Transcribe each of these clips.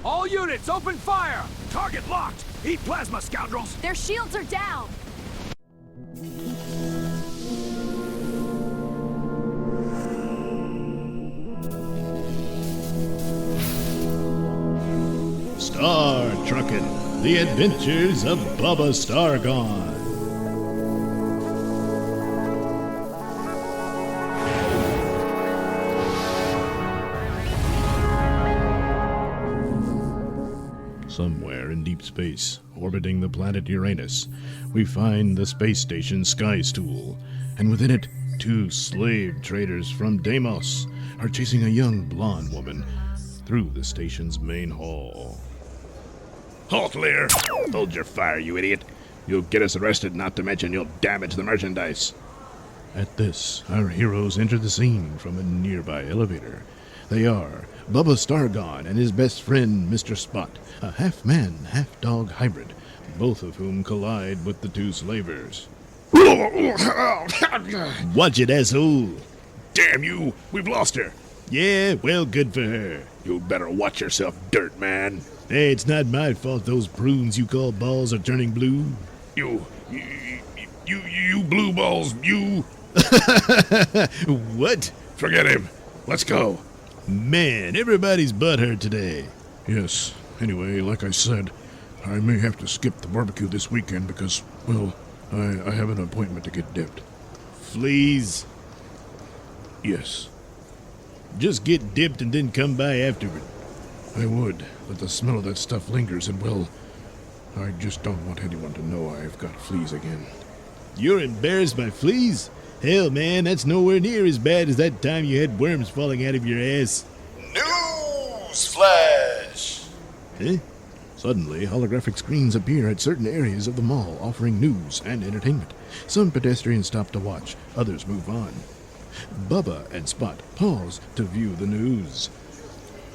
All units, open fire! Target locked! Eat plasma, scoundrels! Their shields are down! Star Truckin', the adventures of Bubba Stargone. Somewhere in deep space, orbiting the planet Uranus, we find the space station Sky Stool, and within it, two slave traders from Deimos are chasing a young blonde woman through the station's main hall. Halt there! Hold your fire, you idiot. You'll get us arrested, not to mention you'll damage the merchandise. At this, our heroes enter the scene from a nearby elevator. They are Bubba Stargone and his best friend, Mr. Spot, a half-man, half-dog hybrid, both of whom collide with the two slavers. Watch it, asshole! Damn you! We've lost her! Yeah, well, good for her. You better watch yourself, dirt man. Hey, it's not my fault those prunes you call balls are turning blue. You blue balls, you! What? Forget him. Let's go. Man, everybody's butthurt today. Yes. Anyway, like I said, I may have to skip the barbecue this weekend because, well, I have an appointment to get dipped. Fleas? Yes. Just get dipped and then come by afterward. I would, but the smell of that stuff lingers and, well, I just don't want anyone to know I've got fleas again. You're embarrassed by fleas? Hell, man, that's nowhere near as bad as that time you had worms falling out of your ass. News flash! Huh? Suddenly, holographic screens appear at certain areas of the mall, offering news and entertainment. Some pedestrians stop to watch, others move on. Bubba and Spot pause to view the news.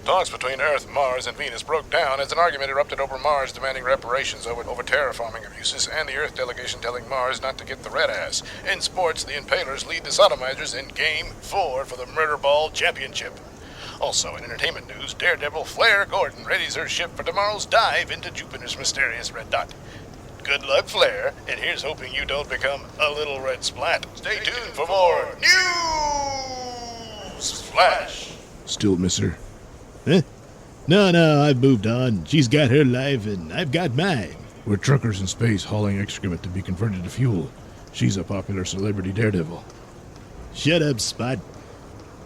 Talks between Earth, Mars, and Venus broke down as an argument erupted over Mars demanding reparations over terraforming abuses, and the Earth delegation telling Mars not to get the red ass. In sports, the Impalers lead the Sodomizers in Game 4 for the Murder Ball Championship. Also, in entertainment news, Daredevil Flair Gordon readies her ship for tomorrow's dive into Jupiter's mysterious red dot. Good luck, Flair, and here's hoping you don't become a little red splat. Stay tuned for more News Flash! Still miss her? Huh? No, I've moved on. She's got her life and I've got mine. We're truckers in space hauling excrement to be converted to fuel. She's a popular celebrity daredevil. Shut up, Spot.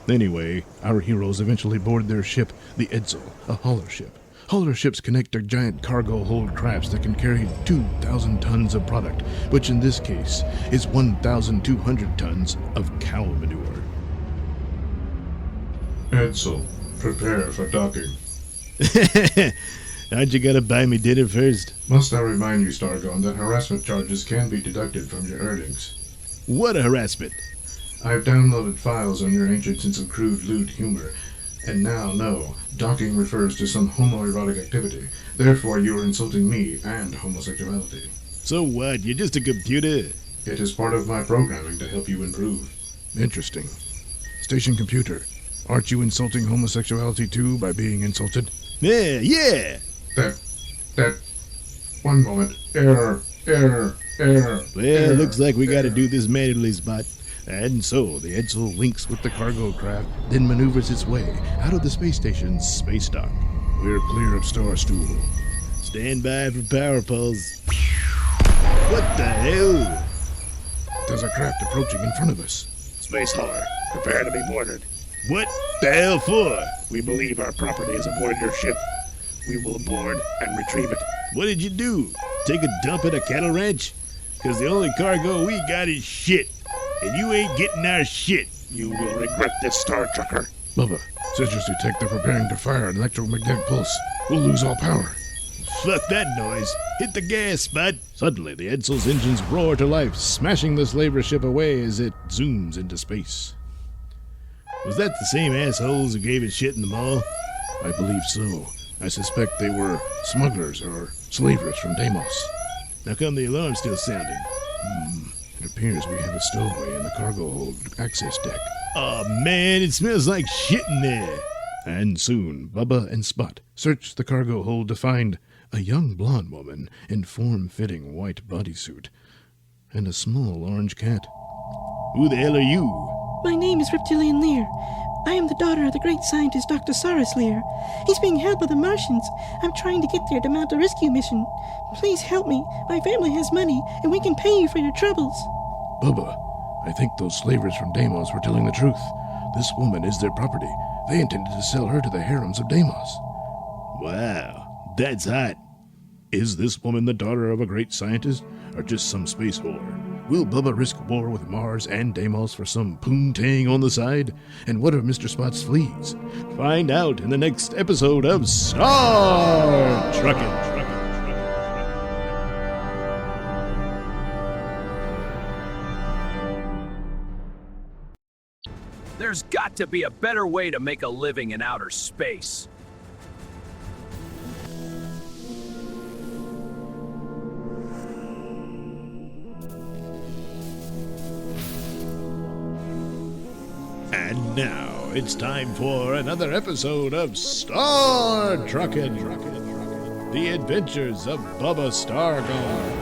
Anyway, our heroes eventually board their ship, the Edsel, a hauler ship. Hauler ships connect to giant cargo hold crafts that can carry 2,000 tons of product, which in this case is 1,200 tons of cow manure. Edsel, prepare for docking. Aren't you gonna buy me dinner first? Must I remind you, Stargone, that harassment charges can be deducted from your earnings. What a harassment! I've downloaded files on your ancient sense of crude lewd humor, and now know docking refers to some homoerotic activity. Therefore, you are insulting me and homosexuality. So what? You're just a computer. It is part of my programming to help you improve. Interesting. Station computer, aren't you insulting homosexuality too by being insulted? Yeah. That... One moment. Error. Well, looks like we gotta do this manually, Spot. And so, the Edsel links with the cargo craft, then maneuvers its way out of the space station's space dock. We're clear of Star Stool. Stand by for power pulse. What the hell? There's a craft approaching in front of us. Space hauler, prepare to be boarded. What the hell for? We believe our property is aboard your ship. We will board and retrieve it. What did you do? Take a dump at a cattle ranch? 'Cause the only cargo we got is shit. And you ain't getting our shit. You will regret this, Star Trucker. Bubba, scissors detect they're preparing to fire an electromagnetic pulse. We'll lose all power. Fuck that noise. Hit the gas, Spud. Suddenly, the Edsel's engines roar to life, smashing the slaver ship away as it zooms into space. Was that the same assholes who gave it shit in the mall? I believe so. I suspect they were smugglers or slavers from Deimos. How come the alarm's still sounding? It appears we have a stowaway in the cargo hold access deck. Oh man, it smells like shit in there. And soon Bubba and Spot search the cargo hold to find a young blonde woman in form-fitting white bodysuit and a small orange cat. Who the hell are you? My name is Reptilian Lear. I am the daughter of the great scientist Dr. Saurus Lear. He's being held by the Martians. I'm trying to get there to mount a rescue mission. Please help me. My family has money, and we can pay you for your troubles. Bubba, I think those slavers from Deimos were telling the truth. This woman is their property. They intended to sell her to the harems of Deimos. Wow, that's hot. Is this woman the daughter of a great scientist, or just some space whore? Will Bubba risk war with Mars and Deimos for some poontang on the side? And what are Mr. Spot's fleas? Find out in the next episode of Star Truckin'. There's got to be a better way to make a living in outer space. And now it's time for another episode of Star Truckin', The Adventures of Bubba Stargone.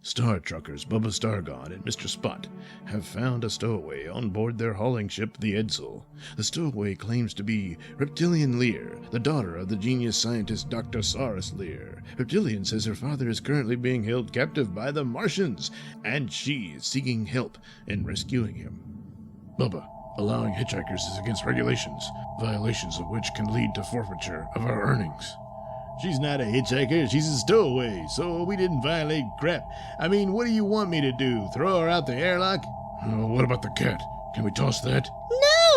Star Truckers Bubba Stargone and Mr. Spot have found a stowaway on board their hauling ship, the Edsel. The stowaway claims to be Reptilian Lear, the daughter of the genius scientist Dr. Saurus Lear. Reptilian says her father is currently being held captive by the Martians, and she is seeking help in rescuing him. Bubba, allowing hitchhikers is against regulations, violations of which can lead to forfeiture of our earnings. She's not a hitchhiker, she's a stowaway, so we didn't violate crap. I mean, what do you want me to do? Throw her out the airlock? Oh, what about the cat? Can we toss that?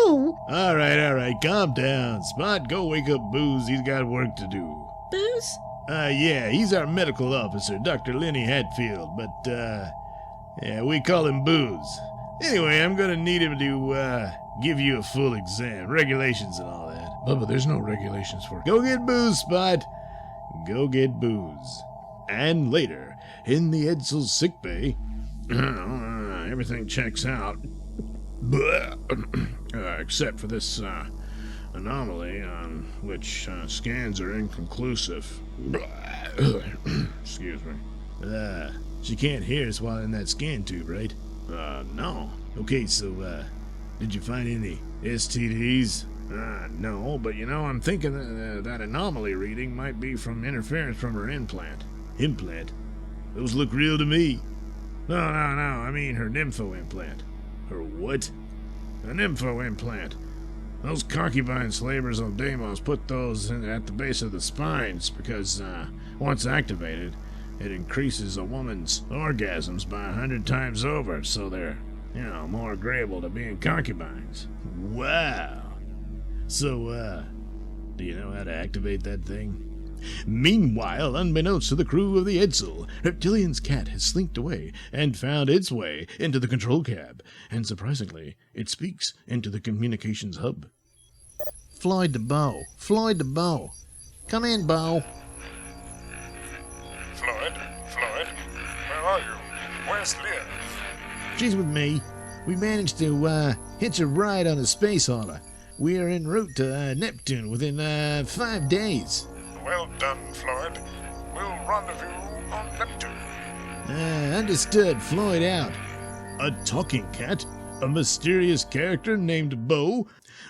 No! All right, calm down. Spot, go wake up Booze, he's got work to do. Booze? Yeah, he's our medical officer, Dr. Lenny Hatfield, but, yeah, we call him Booze. Anyway, I'm gonna need him to, give you a full exam, regulations and all that. Bubba, there's no regulations for... Go get Booze, Spot. Go get Booze. And later, in the Edsel's sickbay, everything checks out. Except for this anomaly on which scans are inconclusive. Excuse me. She can't hear us while in that scan tube, right? No. Okay, so, did you find any STDs? No, but I'm thinking that anomaly reading might be from interference from her implant. Implant? Those look real to me. No, I mean her nympho implant. Her what? A nympho implant. Those concubine slavers on Deimos put those at the base of the spines because, once activated, it increases a woman's orgasms by 100 times over, so they're, more agreeable to being concubines. Wow. So, do you know how to activate that thing? Meanwhile, unbeknownst to the crew of the Edsel, Reptilian's cat has slinked away and found its way into the control cab, and surprisingly, it speaks into the communications hub. Floyd the Bow. Come in, Bow. Floyd, where are you? Where's Lear? She's with me. We managed to hitch a ride on a space hauler. We are en route to Neptune within 5 days. Well done, Floyd. We'll rendezvous on Neptune. Understood. Floyd out. A talking cat? A mysterious character named Bo?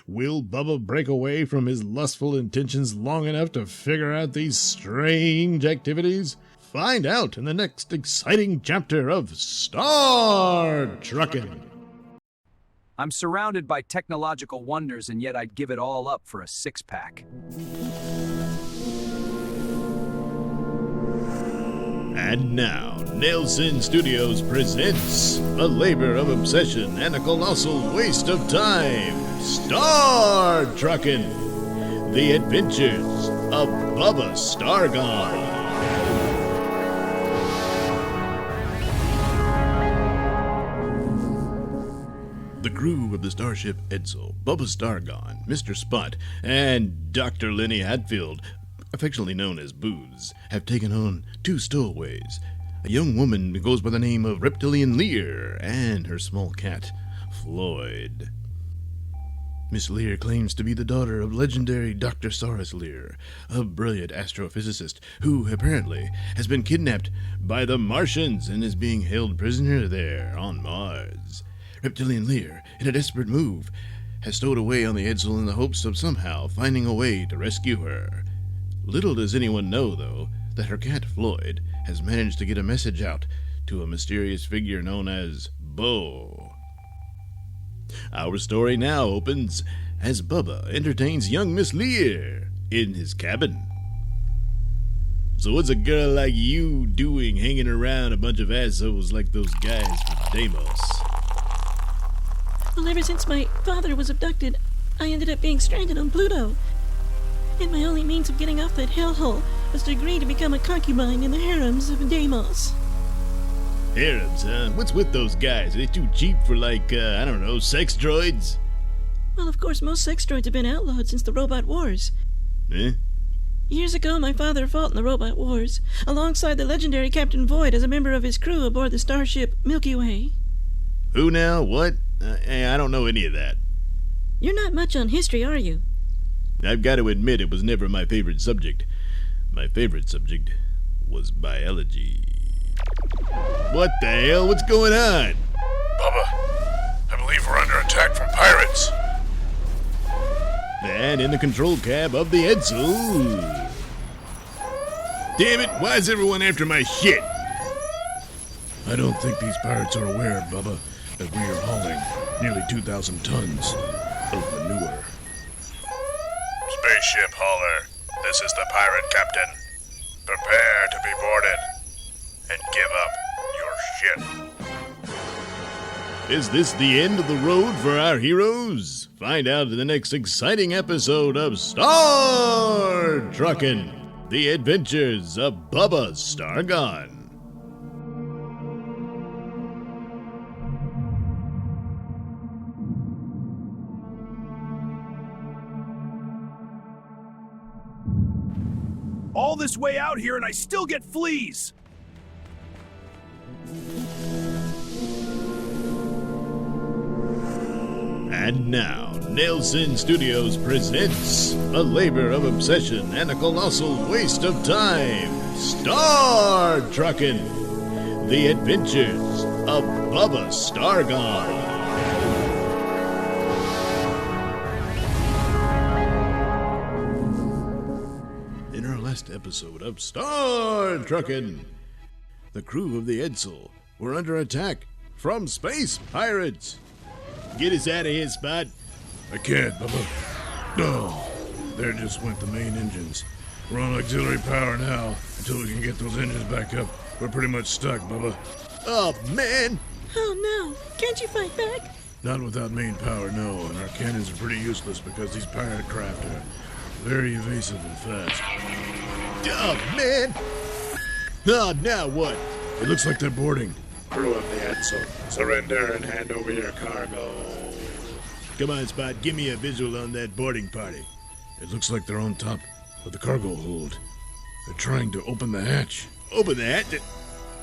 Will Bubba break away from his lustful intentions long enough to figure out these strange activities? Find out in the next exciting chapter of Star Truckin'. I'm surrounded by technological wonders, and yet I'd give it all up for a six-pack. And now, Nailsin Studios presents a labor of obsession and a colossal waste of time, Star Truckin', The Adventures of Bubba Stargone. The crew of the starship Edsel, Bubba Stargone, Mr. Spot, and Dr. Lenny Hatfield, affectionately known as Booze, have taken on 2 stowaways, a young woman who goes by the name of Reptilian Lear, and her small cat, Floyd. Miss Lear claims to be the daughter of legendary Dr. Saurus Lear, a brilliant astrophysicist who, apparently, has been kidnapped by the Martians and is being held prisoner there on Mars. Reptilian Lear, in a desperate move, has stowed away on the Edsel in the hopes of somehow finding a way to rescue her. Little does anyone know, though, that her cat Floyd has managed to get a message out to a mysterious figure known as Bo. Our story now opens as Bubba entertains young Miss Lear in his cabin. So what's a girl like you doing hanging around a bunch of assholes like those guys from Deimos? Well, ever since my father was abducted, I ended up being stranded on Pluto. And my only means of getting off that hellhole was to agree to become a concubine in the harems of Deimos. Harems, huh? What's with those guys? Are they too cheap for, I don't know, sex droids? Well, of course, most sex droids have been outlawed since the Robot Wars. Eh? Years ago, my father fought in the Robot Wars, alongside the legendary Captain Void as a member of his crew aboard the starship Milky Way. Who now? What? I don't know any of that. You're not much on history, are you? I've got to admit it was never my favorite subject. My favorite subject was biology. What the hell? What's going on? Bubba, I believe we're under attack from pirates. And in the control cab of the Edsel. Damn it, why is everyone after my shit? I don't think these pirates are aware, Bubba, that we are hauling nearly 2,000 tons of manure. Spaceship hauler, this is the pirate captain. Prepare to be boarded and give up your ship. Is this the end of the road for our heroes? Find out in the next exciting episode of Star Truckin', The Adventures of Bubba Stargon. All this way out here and I still get fleas! And now, Nailsin Studios presents a labor of obsession and a colossal waste of time. Star Truckin', The Adventures of Bubba Stargon. In our last episode of Star Truckin', the crew of the Edsel were under attack from space pirates. Get us out of here, Spot. I can't, Bubba. No. There just went the main engines. We're on auxiliary power now. Until we can get those engines back up, we're pretty much stuck, Bubba. Oh, man. Oh no, can't you fight back? Not without main power, no. And our cannons are pretty useless because these pirate craft are very evasive and fast. Oh, man. Oh, now what? It looks like they're boarding. Crew of the Edsel, surrender and hand over your cargo. Come on, Spot. Give me a visual on that boarding party. It looks like they're on top of the cargo hold. They're trying to open the hatch. Open the hatch?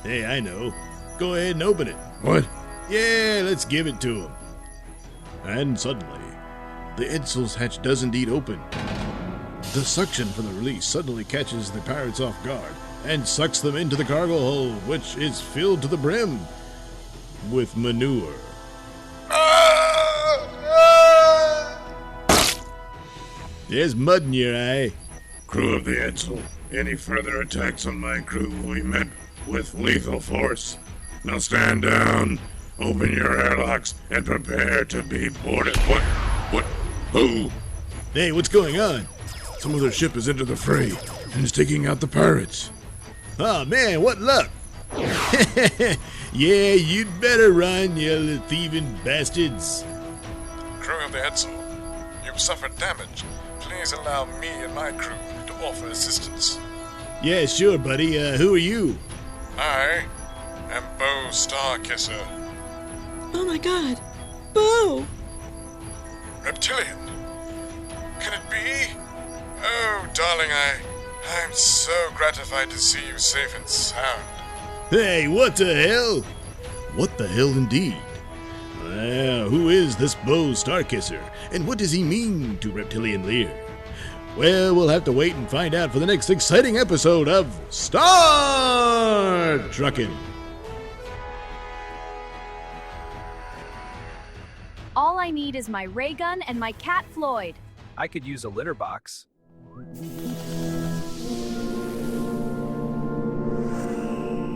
Hey, I know. Go ahead and open it. What? Yeah, let's give it to them. And suddenly, the Edsel's hatch does indeed open. The suction from the release suddenly catches the pirates off guard and sucks them into the cargo hold, which is filled to the brim with manure. There's mud in your eye. Crew of the Edsel, any further attacks on my crew will be met with lethal force. Now stand down, open your airlocks, and prepare to be boarded. What? Who? Hey, what's going on? Some of their ship has entered the fray and is taking out the pirates. Oh man, what luck! Yeah, you'd better run, you little thieving bastards. Crew of the Edsel, you've suffered damage. Please allow me and my crew to offer assistance. Yeah, sure, buddy. Who are you? I am Bo Starkisser. Oh my god, Bo! Reptilian? Can it be? Oh, darling, I'm so gratified to see you safe and sound. Hey, what the hell? What the hell indeed? Well, who is this Bo Starkisser, and what does he mean to Reptilian Lear? Well, we'll have to wait and find out for the next exciting episode of Star Truckin'. All I need is my ray gun and my cat Floyd. I could use a litter box.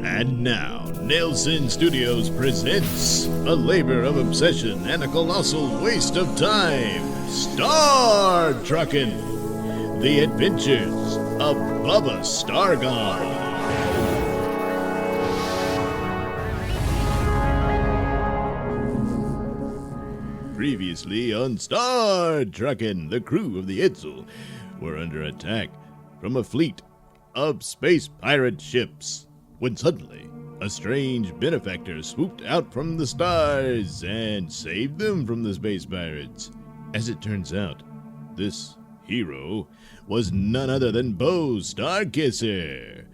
And now, Nailsin Studios presents a labor of obsession and a colossal waste of time. Star Truckin', The Adventures of Bubba Stargone. Previously on Star Truckin', the crew of the Edsel were under attack from a fleet of space pirate ships, when suddenly a strange benefactor swooped out from the stars and saved them from the space pirates. As it turns out, this hero was none other than Bo Starkisser,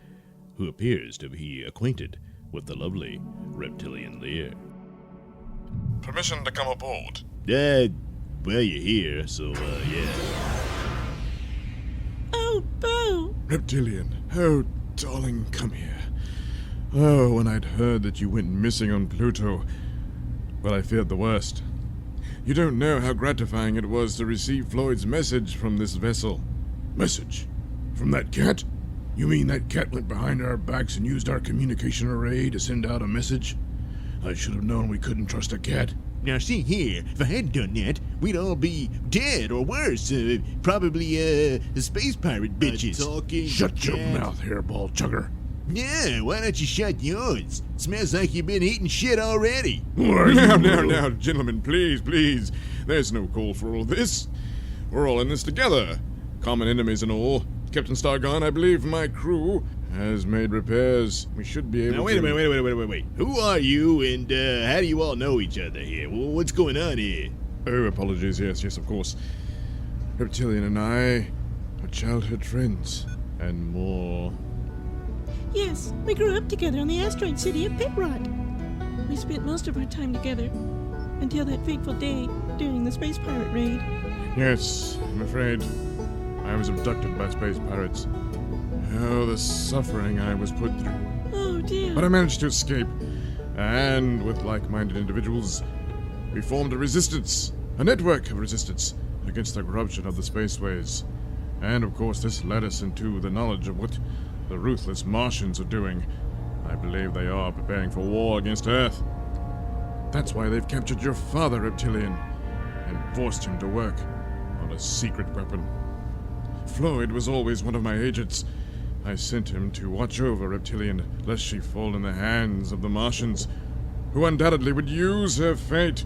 who appears to be acquainted with the lovely Reptilian Lear. Permission to come aboard. Well, you're here, so, yeah. Oh, Bo! Reptilian, oh, darling, come here. Oh, when I'd heard that you went missing on Pluto, well, I feared the worst. You don't know how gratifying it was to receive Floyd's message from this vessel. Message? From that cat? You mean that cat went behind our backs and used our communication array to send out a message? I should have known we couldn't trust a cat. Now, see here, if I hadn't done that, we'd all be dead or worse. Probably, space pirate bitches. Shut your mouth, hairball chugger. Yeah, why don't you shut yours? Smells like you've been eating shit already. Now, gentlemen, please. There's no call for all this. We're all in this together. Common enemies and all. Captain Stargone, I believe my crew has made repairs. We should be able to... Now, wait a minute, wait. Who are you, and, how do you all know each other here? What's going on here? Oh, apologies, yes, of course. Reptilian and I are childhood friends. And more. Yes, we grew up together on the asteroid city of Pitrod. We spent most of our time together until that fateful day during the space pirate raid. Yes, I'm afraid I was abducted by space pirates. Oh, the suffering I was put through. Oh, dear. But I managed to escape. And with like-minded individuals, we formed a resistance. A network of resistance against the corruption of the spaceways. And of course, this led us into the knowledge of what the ruthless Martians are doing. I believe they are preparing for war against Earth. That's why they've captured your father, Reptilian, and forced him to work on a secret weapon. Floyd was always one of my agents. I sent him to watch over Reptilian, lest she fall in the hands of the Martians, who undoubtedly would use her fate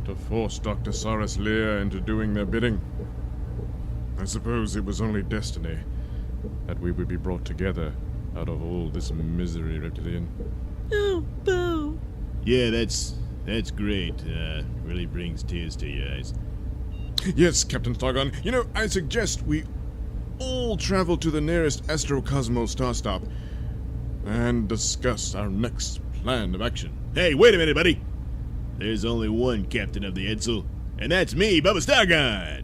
to force Dr. Saris Lear into doing their bidding. I suppose it was only destiny that we would be brought together out of all this misery, Reptilian. Oh, Bo. Yeah, that's great. Really brings tears to your eyes. Yes, Captain Stargone. You know, I suggest we all travel to the nearest Astrocosmo star stop and discuss our next plan of action. Hey, wait a minute, buddy. There's only one captain of the Edsel, and that's me, Bubba Stargone.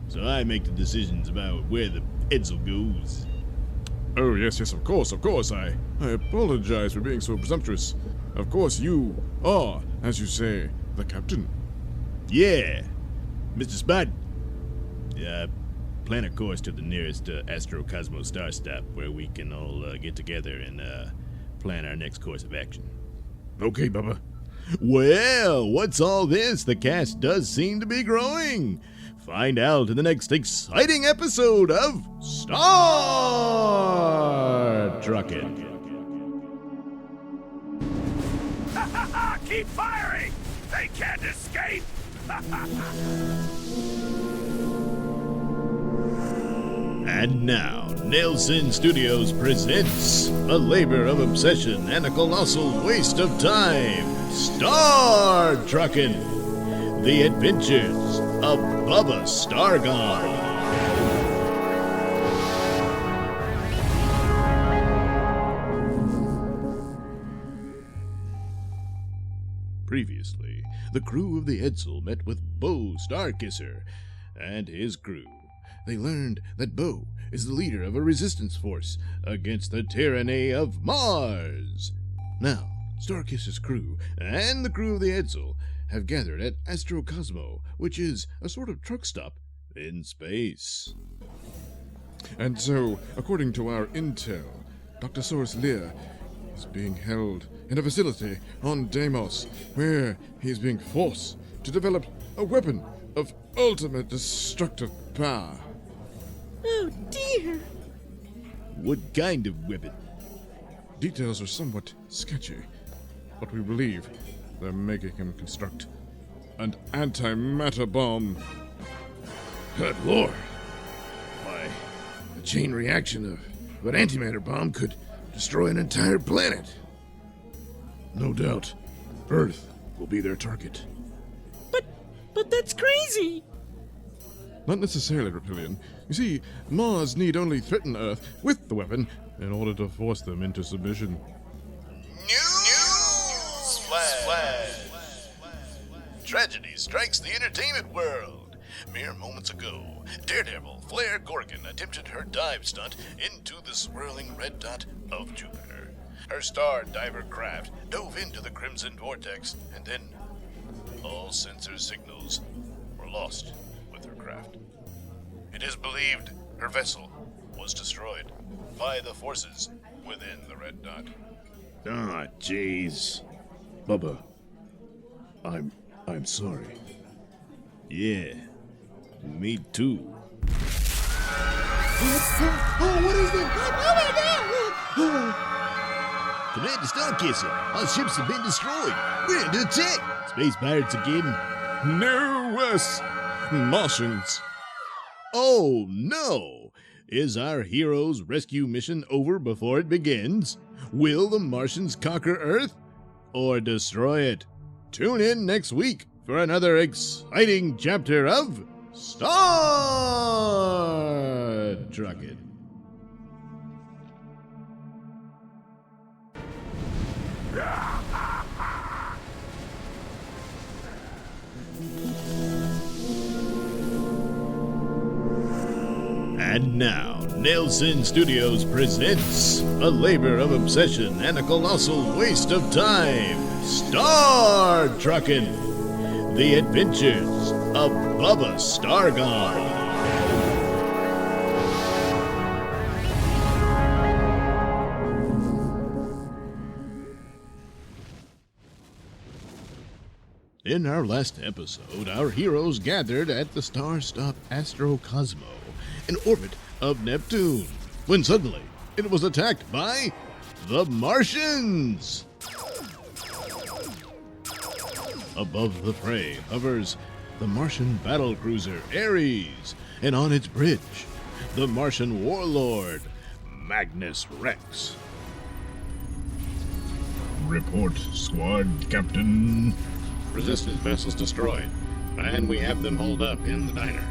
So I make the decisions about where the Edsel goes. Oh, yes, of course. I apologize for being so presumptuous. Of course, you are, as you say, the captain. Yeah. Mr. Spot, plan a course to the nearest Astrocosmo star stop where we can all get together and plan our next course of action. Okay, Bubba. Well, what's all this? The cast does seem to be growing. Find out in the next exciting episode of Star Truckin'. Keep firing! They can't escape! And now, Nailsin Studios presents a labor of obsession and a colossal waste of time. Star Truckin', The Adventures of Bubba Stargone. Previously, the crew of the Edsel met with Bo Starkisser and his crew. They learned that Bo is the leader of a resistance force against the tyranny of Mars. Now, Starkisser's crew and the crew of the Edsel have gathered at Astrocosmo, which is a sort of truck stop in space. And so, according to our intel, Dr. Soros Lear is being held in a facility on Deimos, where he is being forced to develop a weapon of ultimate destructive power. Oh dear! What kind of weapon? Details are somewhat sketchy, but we believe they're making him construct an antimatter bomb. Good lord. Why, the chain reaction of an antimatter bomb could destroy an entire planet. No doubt, Earth will be their target. But that's crazy! Not necessarily, Reptilian. You see, Mars need only threaten Earth with the weapon in order to force them into submission. News flash. Tragedy strikes the entertainment world. Mere moments ago, Daredevil Flare Gorgon attempted her dive stunt into the swirling red dot of Jupiter. Her star diver craft dove into the crimson vortex, and then all sensor signals were lost with her craft. It is believed her vessel was destroyed by the forces within the red dot. Ah, jeez. Bubba, I'm sorry. Yeah, me too. What is that? Commander Starkisser, our ships have been destroyed. We're under attack. Space pirates again. No worse! Martians! Oh no! Is our hero's rescue mission over before it begins? Will the Martians conquer Earth or destroy it? Tune in next week for another exciting chapter of Star Truckin. And now, Nailsin Studios presents a labor of obsession and a colossal waste of time, Star Truckin', the adventures of Bubba Stargone. In our last episode, our heroes gathered at the star stop Astrocosmo, in orbit of Neptune, when suddenly it was attacked by the Martians. Above the fray hovers the Martian battlecruiser Ares, and on its bridge, the Martian warlord Magnus Rex. Report, squad captain. Resistance vessels destroyed, and we have them holed up in the diner.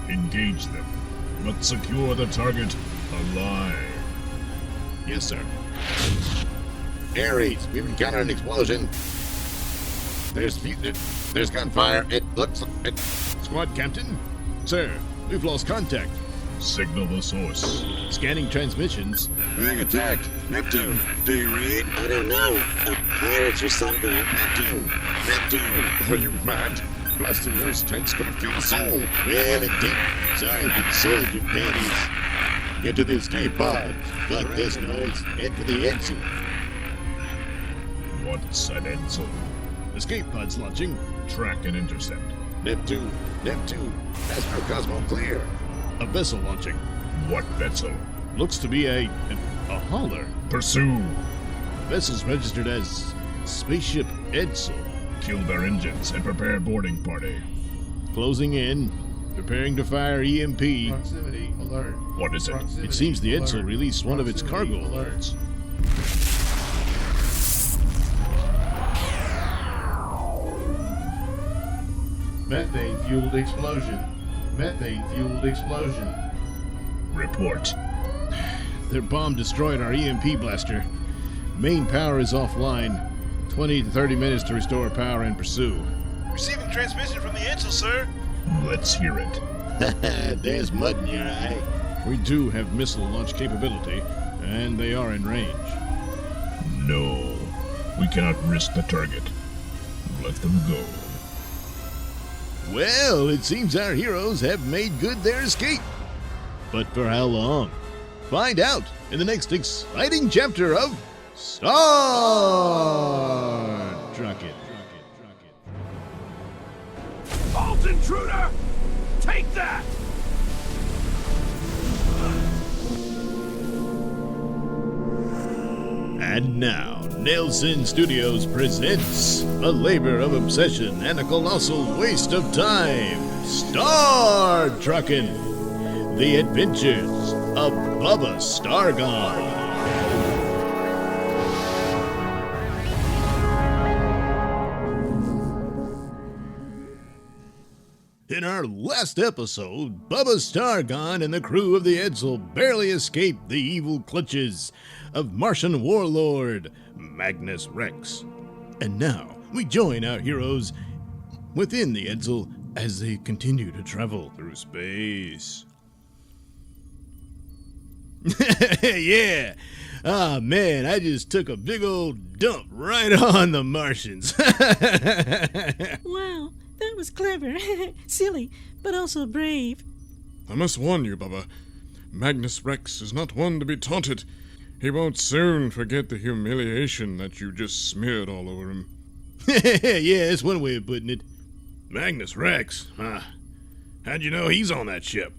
Engage them, but secure the target alive. Yes, sir. Ares, we've encountered an explosion. There's gunfire. It looks... Squad captain? Sir, we've lost contact. Signal the source. Scanning transmissions. Being attacked. Neptune. Do you read? I don't know. Pirates or something. Neptune. Are you mad? Blasting those tanks could have killed us all. Well, it didn't. Sorry if it soiled your panties. Get to the escape pod. Fuck this noise. Head for the exit. What's an Edsel? Escape pods launching. Track and intercept. Neptune. Astrocosmo clear. A vessel launching. What vessel? Looks to be a hauler. Pursue. Vessel's registered as Spaceship Edsel. Kill their engines and prepare boarding party. Closing in. Preparing to fire EMP. Proximity alert. What is it? It seems the Edsel released one of its cargo alerts. Methane-fueled explosion. Report. Their bomb destroyed our EMP blaster. Main power is offline. 20 to 30 minutes to restore power and pursue. Receiving transmission from the Edsel, sir. Let's hear it. There's mud in your eye. We do have missile launch capability, and they are in range. No, we cannot risk the target. Let them go. Well, it seems our heroes have made good their escape. But for how long? Find out in the next exciting chapter of Star Truckin. Halt, intruder! Take that! And now, Nailsin Studios presents a labor of obsession and a colossal waste of time. Star Truckin', the adventures of Bubba Stargone. In our last episode, Bubba Stargone and the crew of the Edsel barely escaped the evil clutches of Martian warlord Magnus Rex. And now we join our heroes within the Edsel as they continue to travel through space. Yeah. Ah, man, I just took a big old dump right on the Martians. Wow, that was clever. Silly, but also brave. I must warn you, Bubba. Magnus Rex is not one to be taunted. He won't soon forget the humiliation that you just smeared all over him. Yeah, that's one way of putting it. Magnus Rex, huh? How'd you know he's on that ship?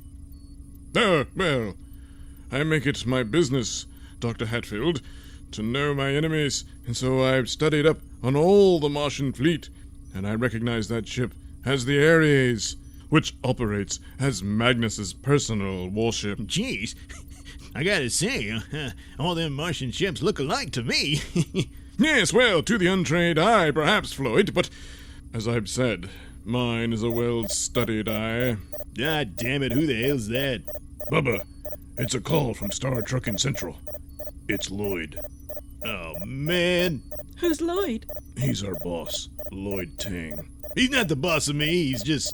Well, I make it my business, Dr. Hatfield, to know my enemies, and so I've studied up on all the Martian fleet, and I recognize that ship as the Ares, which operates as Magnus's personal warship. Jeez, I gotta say, all them Martian ships look alike to me. Yes, well, to the untrained eye, perhaps, Floyd, but as I've said, mine is a well-studied eye. God damn it, who the hell's that? Bubba, it's a call from Star Truckin Central. It's Lloyd. Oh, man. Who's Lloyd? He's our boss, Lloyd Tang. He's not the boss of me, he's just,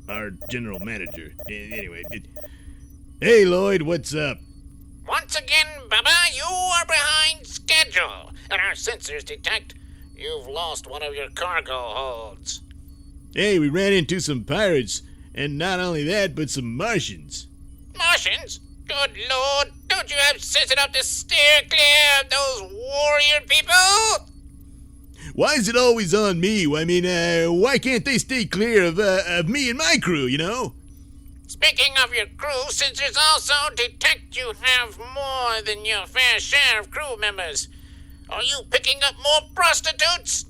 our general manager. Anyway, hey, Lloyd, what's up? Once again, Bubba, you are behind schedule, and our sensors detect you've lost one of your cargo holds. Hey, we ran into some pirates, and not only that, but some Martians. Martians? Good Lord, don't you have sense enough to steer clear of those warrior people? Why is it always on me? I mean, why can't they stay clear of me and my crew, Speaking of your crew, sensors also detect you have more than your fair share of crew members. Are you picking up more prostitutes?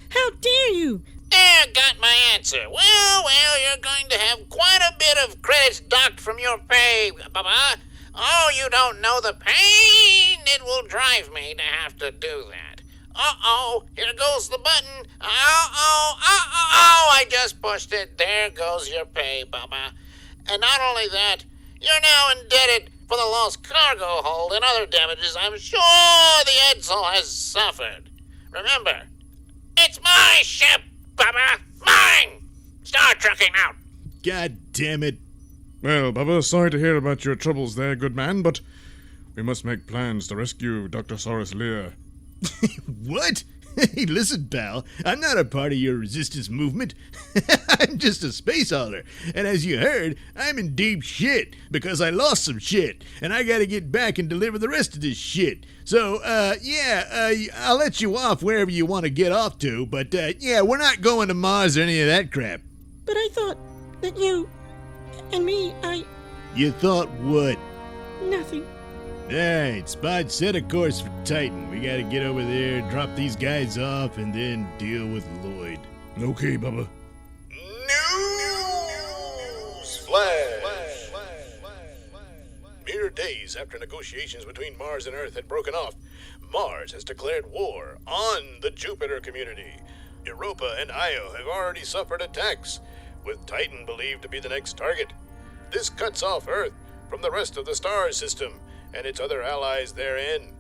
How dare you? There, got my answer. Well, you're going to have quite a bit of credits docked from your pay, Bubba. Oh, you don't know the pain it will drive me to have to do that. Uh-oh, here goes the button. I just pushed it. There goes your pay, Bubba. And not only that, you're now indebted for the lost cargo hold and other damages I'm sure the Edsel has suffered. Remember, it's my ship, Bubba! Mine! Star Trucking out! God damn it. Well, Bubba, sorry to hear about your troubles there, good man, but we must make plans to rescue Dr. Saurus Lear. What? Hey, listen, pal, I'm not a part of your resistance movement. I'm just a space hauler, and as you heard, I'm in deep shit because I lost some shit, and I gotta get back and deliver the rest of this shit. So, I'll let you off wherever you want to get off to, but, we're not going to Mars or any of that crap. But I thought that you and me, You thought what? Nothing. Alright, Spot, set a course for Titan. We gotta get over there, drop these guys off, and then deal with Lloyd. Okay, Bubba. News Flash! Mere days after negotiations between Mars and Earth had broken off, Mars has declared war on the Jupiter community. Europa and Io have already suffered attacks, with Titan believed to be the next target. This cuts off Earth from the rest of the star system and its other allies therein,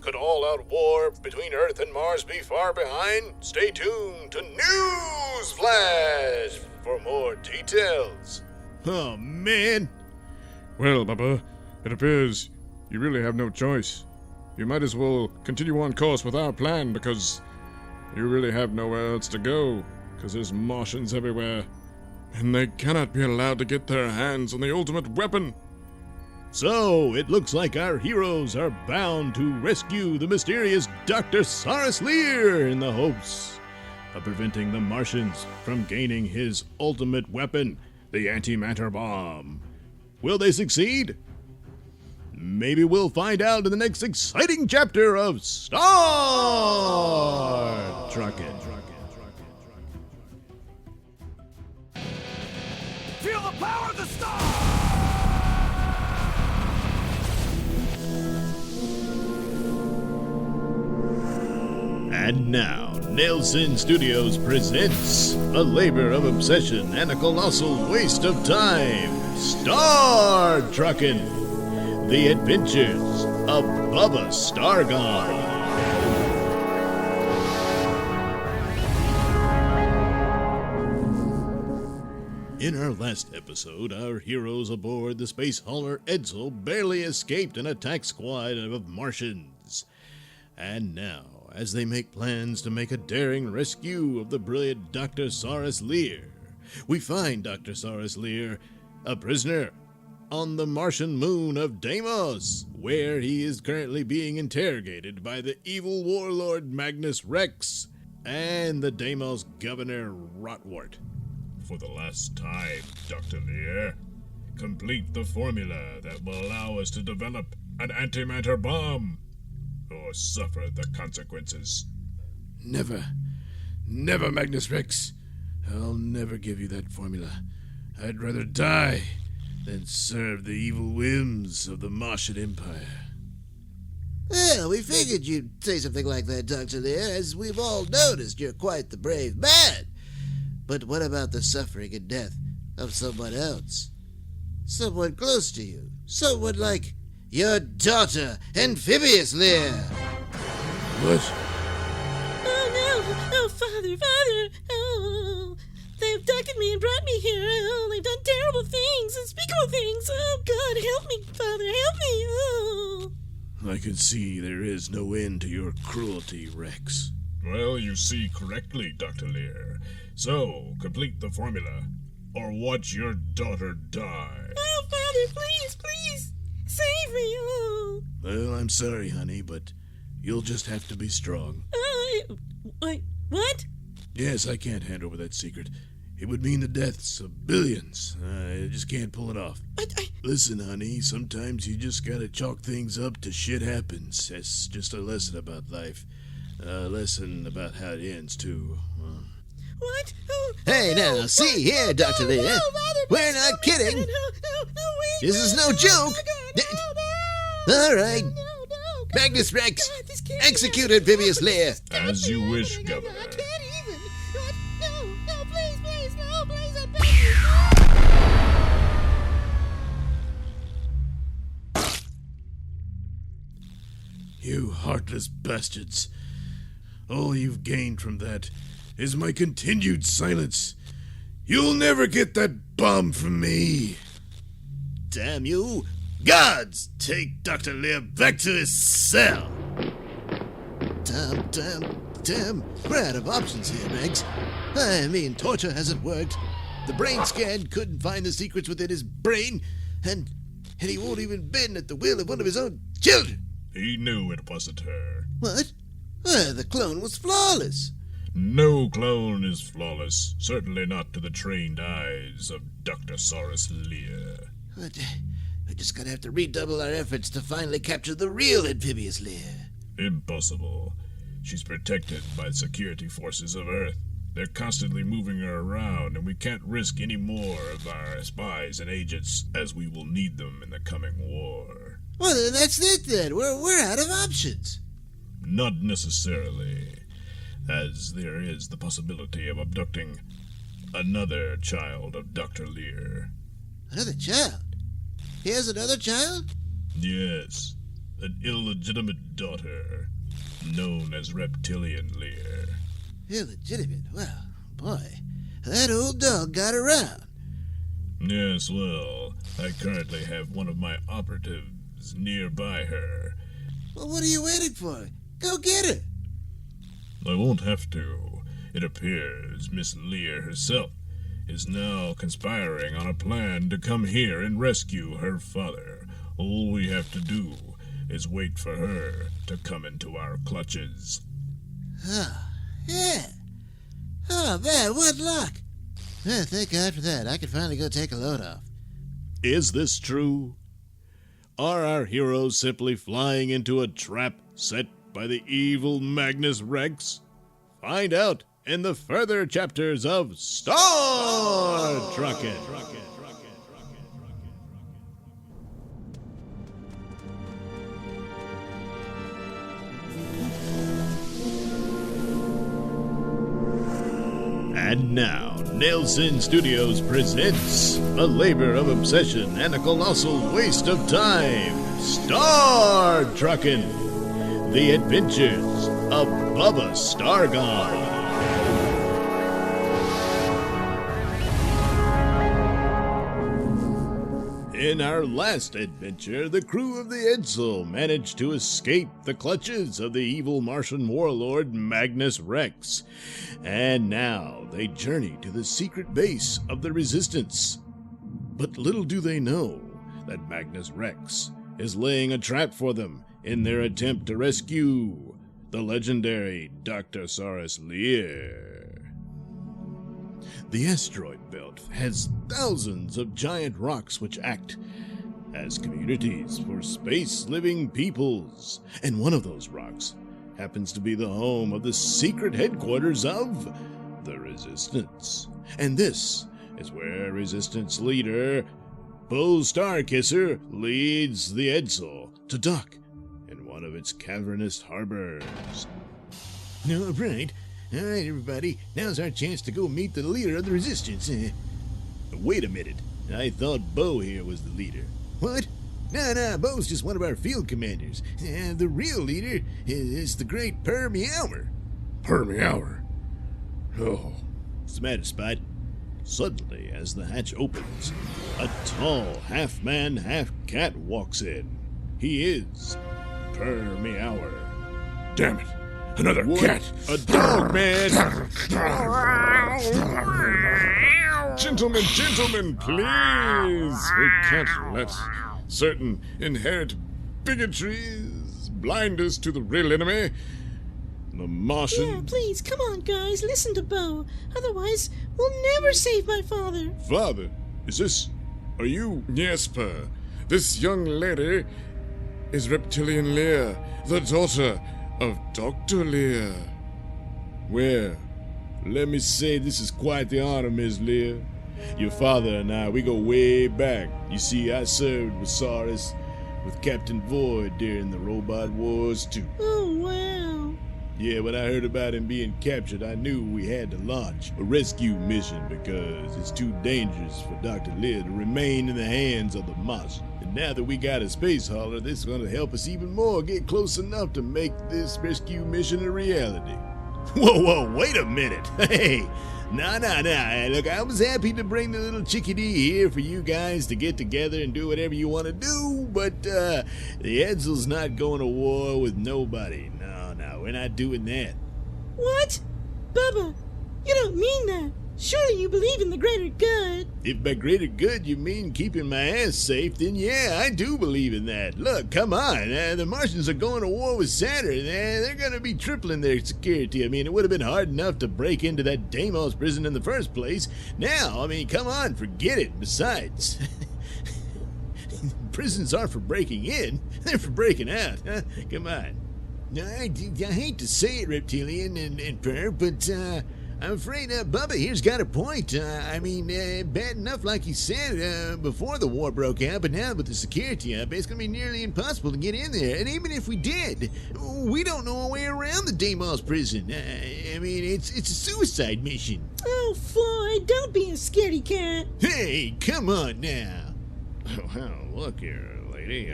Could all-out war between Earth and Mars be far behind? Stay tuned to News Flash for more details. Oh, man. Well, Bubba, it appears you really have no choice. You might as well continue on course with our plan because you really have nowhere else to go because there's Martians everywhere and they cannot be allowed to get their hands on the ultimate weapon. So, it looks like our heroes are bound to rescue the mysterious Dr. Saurus Lear in the hopes of preventing the Martians from gaining his ultimate weapon, the antimatter bomb. Will they succeed? Maybe we'll find out in the next exciting chapter of Star Truckin. Feel the power of the star! And now, Nailsin Studios presents a labor of obsession and a colossal waste of time, Star Truckin', the adventures of Bubba Stargone. In our last episode, our heroes aboard the space hauler Edsel barely escaped an attack squad of Martians. And now, as they make plans to make a daring rescue of the brilliant Dr. Saurus Lear, we find Dr. Saurus Lear a prisoner on the Martian moon of Deimos, where he is currently being interrogated by the evil warlord Magnus Rex and the Deimos governor Rotwart. For the last time, Dr. Lear, complete the formula that will allow us to develop an antimatter bomb, or suffer the consequences. Never, Magnus Rex. I'll never give you that formula. I'd rather die than serve the evil whims of the Martian Empire. Well, we figured you'd say something like that, Dr. Lear, as we've all noticed you're quite the brave man. But what about the suffering and death of someone else? Someone close to you. Someone like your daughter, Amphibious Lear. What? Oh, no! Oh, Father! Oh, they abducted me and brought me here. Oh, they've done terrible things, unspeakable things. Oh, God, help me, Father, help me. Oh. I can see there is no end to your cruelty, Rex. Well, you see correctly, Dr. Lear. So, complete the formula, or watch your daughter die. Oh, Father, please, save me. Oh. Well, I'm sorry, honey, but you'll just have to be strong. What? Yes, I can't hand over that secret. It would mean the deaths of billions. I just can't pull it off. Listen, honey, sometimes you just gotta chalk things up to shit happens. That's just a lesson about life. A lesson about how it ends, too. What? Oh, Hey, no, now, see here, Dr. Lear. Father, We're not kidding. No, wait. This is no joke. All right. Magnus Rex, execute Amphibious Lear. As you wish, Governor. I can't even. No, please, I beg you. You heartless bastards. All you've gained from that is my continued silence. You'll never get that bomb from me. Damn you! Guards, take Dr. Lear back to his cell! Damn. We're out of options here, Rex. I mean, torture hasn't worked. The brain scan couldn't find the secrets within his brain, and he won't even bend at the will of one of his own children. He knew it wasn't her. What? The clone was flawless. No clone is flawless, certainly not to the trained eyes of Dr. Saurus Lear. But we're just gonna have to redouble our efforts to finally capture the real Amphibious Lear. Impossible. She's protected by the security forces of Earth. They're constantly moving her around, and we can't risk any more of our spies and agents, as we will need them in the coming war. Well, then that's it then. We're out of options. Not necessarily, as there is the possibility of abducting another child of Dr. Lear. Another child? He has another child? Yes. an illegitimate daughter, known as Reptilian Lear. Illegitimate? Well, boy, that old dog got around. Yes, well, I currently have one of my operatives nearby her. Well, what are you waiting for? Go get her. I won't have to. It appears Miss Lear herself is now conspiring on a plan to come here and rescue her father. All we have to do is wait for her to come into our clutches. Oh, yeah. Oh, man, what luck. Thank God for that. I can finally go take a load off. Is this true? Are our heroes simply flying into a trap set by the evil Magnus Rex? Find out in the further chapters of Star Truckin. And now, Nailsin Studios presents a labor of obsession and a colossal waste of time, Star Truckin', The Adventures of Bubba Stargone. In our last adventure, the crew of the Edsel managed to escape the clutches of the evil Martian warlord Magnus Rex. And now they journey to the secret base of the Resistance. But little do they know that Magnus Rex is laying a trap for them in their attempt to rescue the legendary Dr. Saurus Lear. The asteroid belt has thousands of giant rocks which act as communities for space-living peoples, and one of those rocks happens to be the home of the secret headquarters of the Resistance. And this is where Resistance leader Bo Starkisser leads the Edsel to dock in one of its cavernous harbors. All right, everybody. Now's our chance to go meet the leader of the Resistance. Wait a minute. I thought Bo here was the leader. What? No, Bo's just one of our field commanders. The real leader is the great Meower. Meower? Oh. What's the matter, Spot? Suddenly, as the hatch opens, a tall half-man, half-cat walks in. He is Meower. Damn it! Another What? cat! A dog, man! Gentlemen, please! We can't let certain inherent bigotries blind us to the real enemy, the Martian. Yeah, please, come on, guys, listen to Bo. Otherwise, we'll never save my father. Father, are you? Yes, Per. This young lady is Reptilian Lear, the daughter of Dr. Lear. Well, let me say this is quite the honor, Miss Lear. Your father and I, we go way back. You see, I served with Saurus, with Captain Void during the Robot Wars too. Oh, wow. Yeah, when I heard about him being captured, I knew we had to launch a rescue mission because it's too dangerous for Dr. Lear to remain in the hands of the Martian. And now that we got a space hauler, this is going to help us even more get close enough to make this rescue mission a reality. Whoa, wait a minute. Hey, nah. Look, I was happy to bring the little chickadee here for you guys to get together and do whatever you want to do, but the Edsel's not going to war with nobody. No, we're not doing that. What? Bubba, you don't mean that. Surely you believe in the greater good. If by greater good you mean keeping my ass safe, then yeah, I do believe in that. Look, come on. The Martians are going to war with Saturn. They're going to be tripling their security. I mean, it would have been hard enough to break into that Deimos prison in the first place. Now, I mean, come on, forget it. Besides, prisons aren't for breaking in. They're for breaking out. Huh? Come on. I hate to say it, Reptilian and Per, but I'm afraid Bubba here's got a point. I mean, bad enough, like you said, before the war broke out, but now with the security up, it's going to be nearly impossible to get in there. And even if we did, we don't know our way around the Deimos prison. I mean, it's a suicide mission. Oh, Floyd, don't be a scaredy cat. Hey, come on now. Well, look here, lady.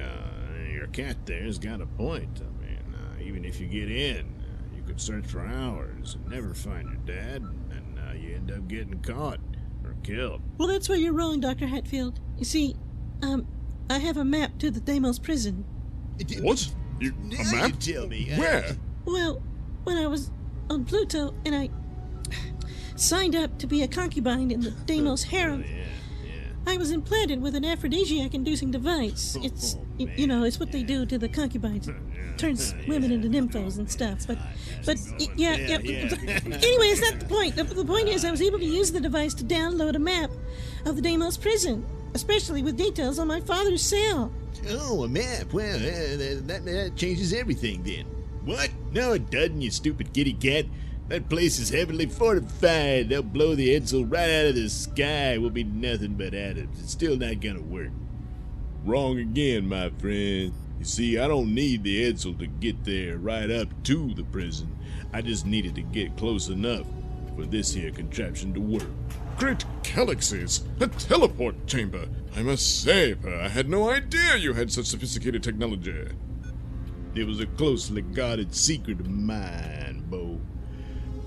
Your cat there's got a point. I mean, even if you get in, you could search for hours and never find your dad, and you end up getting caught or killed. Well, that's where you're wrong, Dr. Hatfield. You see, I have a map to the Deimos prison. What? A map? You tell me. Where? Well, when I was on Pluto and I signed up to be a concubine in the Deimos harem, I was implanted with an aphrodisiac-inducing device. It's, it's what they do to the concubines. It turns women into nymphos and stuff. But yeah. Anyway, it's not the point. The point is I was able to use the device to download a map of the Deimos prison, especially with details on my father's cell. Oh, a map. Well, that changes everything then. What? No, it doesn't, you stupid kitty cat. That place is heavily fortified. They'll blow the Edsel right out of the sky. Will be nothing but atoms. It's still not gonna work. Wrong again, my friend. You see, I don't need the Edsel to get there right up to the prison. I just needed to get close enough for this here contraption to work. Great galaxies! A teleport chamber! I must say, I had no idea you had such sophisticated technology. It was a closely guarded secret of mine, Bo.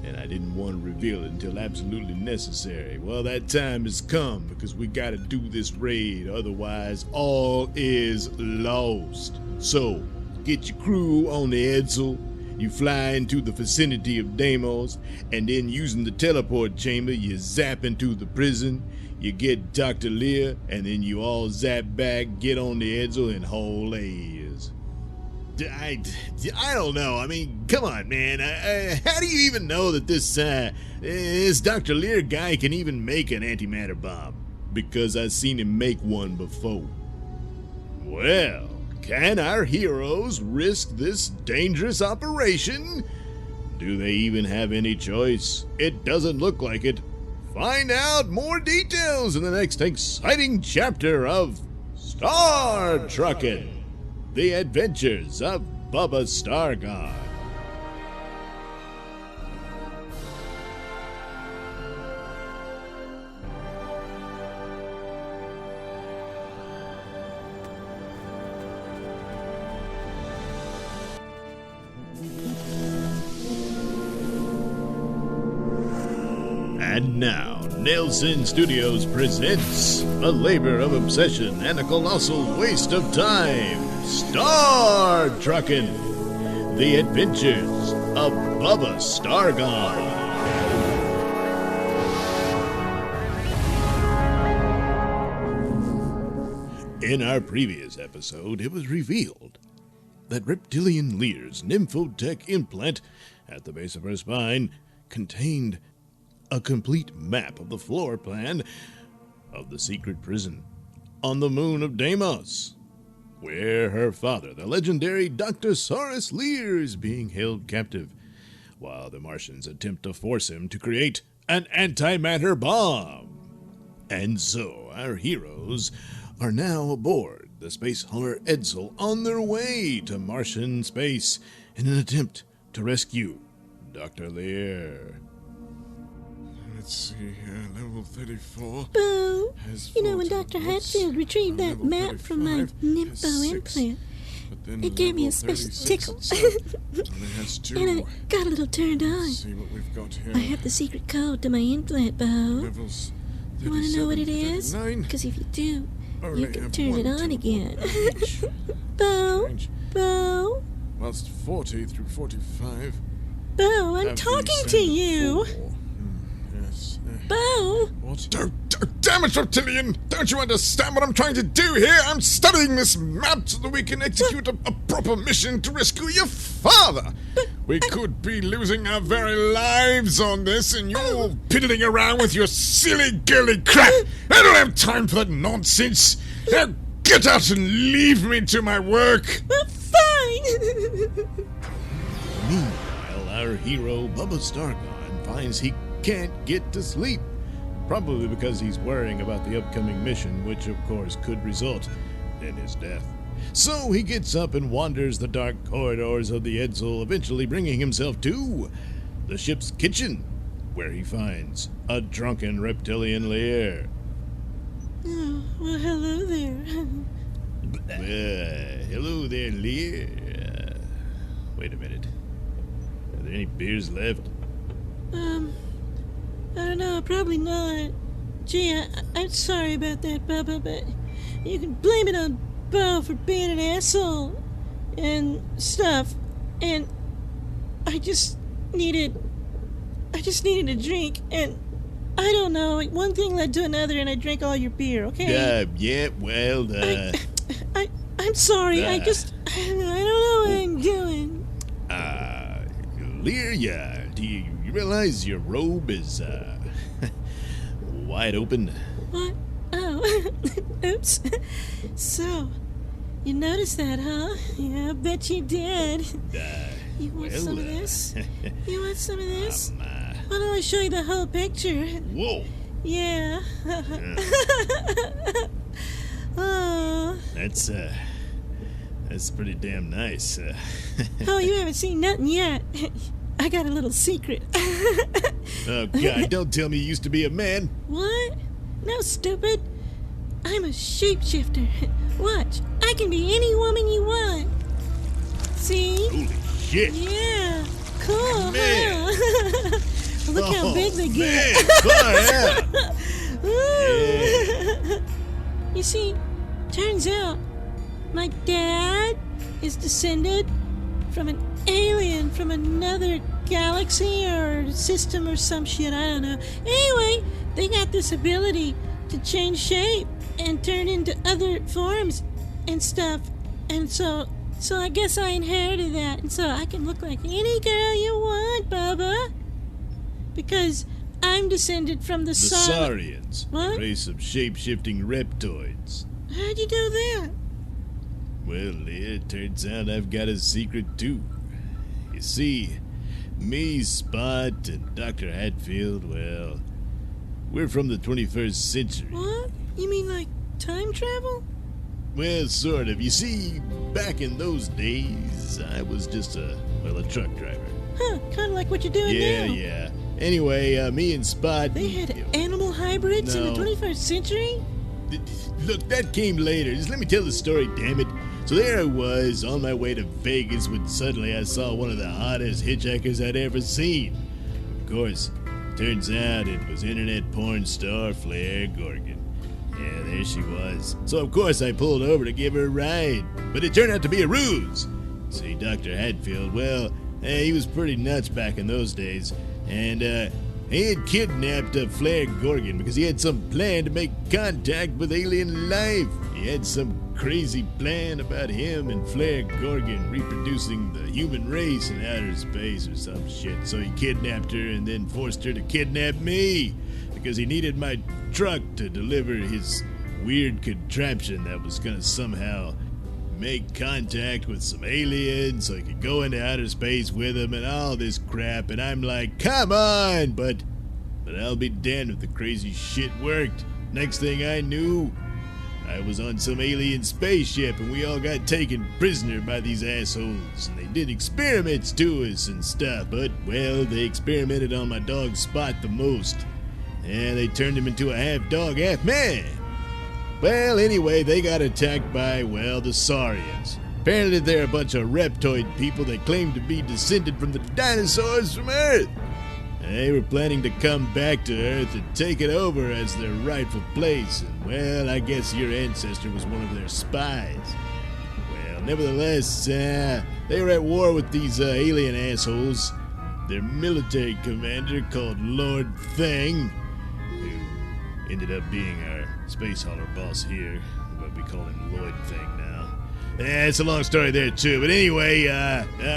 And I didn't want to reveal it until absolutely necessary. Well, that time has come because we gotta do this raid, otherwise all is lost. So, get your crew on the Edsel, you fly into the vicinity of Deimos, and then using the teleport chamber, you zap into the prison, you get Dr. Lear, and then you all zap back, get on the Edsel, and haul ass. I don't know. I mean, come on, man. How do you even know that this Dr. Lear guy can even make an antimatter bomb? Because I've seen him make one before. Well, can our heroes risk this dangerous operation? Do they even have any choice? It doesn't look like it. Find out more details in the next exciting chapter of Star Truckin'. The Adventures of Bubba Stargard. And now, Nailsin Studios presents a labor of obsession and a colossal waste of time. Star Truckin', The Adventures of Bubba Stargard. In our previous episode, it was revealed that Reptilian Lear's Nymphotech implant at the base of her spine contained a complete map of the floor plan of the secret prison on the moon of Deimos, where her father, the legendary Dr. Saurus Lear, is being held captive, while the Martians attempt to force him to create an antimatter bomb. And so our heroes are now aboard the space hauler Edsel on their way to Martian space in an attempt to rescue Dr. Lear. Let's see here, level 34. Boo! Has You know, when 14 Dr. volts, Hatfield retrieved that level map from my 35 nympho has 6, implant, but then it gave me a level special 36 tickle. itself only has 2. And I got a little turned on. Let's see what we've got here. I have the secret code to my implant, Bo. Levels You want to know what it 37, is? 39. Because if you do, Only you can have turn it 1 on to again. each. Bo, Strange. Bo, Whilst 40 through 45. Bo, I'm have the talking to standard you. 4. Yes. Bo, What? Damn it, Reptilian! Don't you understand what I'm trying to do here? I'm studying this map so that we can execute a proper mission to rescue your father! We could be losing our very lives on this, and you're piddling around with your silly girly crap! I don't have time for that nonsense! Now get out and leave me to my work! fine. Meanwhile, our hero Bubba Stargard finds he can't get to sleep. Probably because he's worrying about the upcoming mission, which of course could result in his death. So he gets up and wanders the dark corridors of the Edsel, eventually bringing himself to the ship's kitchen, where he finds a drunken reptilian Lear. Oh, well, hello there. Hello there, Lear. Wait a minute. Are there any beers left? I don't know, probably not. Gee, I'm sorry about that, Bubba, but you can blame it on Bo for being an asshole and stuff. And I just needed a drink, and I don't know, one thing led to another, and I drank all your beer, okay? Yeah, well, I'm sorry, I don't know what I'm doing. Lear, do you realize your robe is, wide open? What? Oh, oops. So, you noticed that, huh? Yeah, I bet you did. You want some of this? You want some of this? Why don't I show you the whole picture? Whoa! Yeah. Oh. That's pretty damn nice. Oh, you haven't seen nothing yet. I got a little secret. Oh, God, don't tell me you used to be a man. What? No, stupid. I'm a shapeshifter. Watch, I can be any woman you want. See? Holy shit. Yeah. Cool, man. huh? Look how big they get. Yeah. You see, turns out my dad is descended from an alien from another galaxy or system or some shit, I don't know. Anyway, they got this ability to change shape and turn into other forms and stuff. And so I guess I inherited that. And so I can look like any girl you want, Bubba. Because I'm descended from the Saurians. What? A race of shape-shifting reptoids. How'd you do that? Well, it turns out I've got a secret too. You see, me, Spot, and Dr. Hatfield, well, we're from the 21st century. What? You mean like time travel? Well, sort of. You see, back in those days, I was just a truck driver. Huh, kind of like what you're doing now. Yeah. Anyway, me and Spot... They had animal hybrids in the 21st century? Look, that came later. Just let me tell the story, damn it. So there I was, on my way to Vegas, when suddenly I saw one of the hottest hitchhikers I'd ever seen. Of course, turns out it was internet porn star Flair Gorgon. Yeah, there she was. So of course I pulled over to give her a ride. But it turned out to be a ruse. See, Dr. Hatfield, well, he was pretty nuts back in those days. And, he had kidnapped Flair Gorgon because he had some plan to make contact with alien life. He had some crazy plan about him and Flair Gorgon reproducing the human race in outer space or some shit. So he kidnapped her and then forced her to kidnap me because he needed my truck to deliver his weird contraption that was gonna somehow make contact with some aliens so he could go into outer space with them and all this crap. And I'm like, come on! But I'll be damned if the crazy shit worked. Next thing I knew, I was on some alien spaceship and we all got taken prisoner by these assholes. And they did experiments to us and stuff, but, well, they experimented on my dog Spot the most. And they turned him into a half dog, half man. Well, anyway, they got attacked by, well, the Saurians. Apparently they're a bunch of reptoid people that claim to be descended from the dinosaurs from Earth. They were planning to come back to Earth and take it over as their rightful place. And, well, I guess your ancestor was one of their spies. Well, nevertheless, they were at war with these alien assholes. Their military commander, called Lord Thing, who ended up being our space hauler boss here, but we call him Lloyd Thing now. It's a long story there too, but anyway,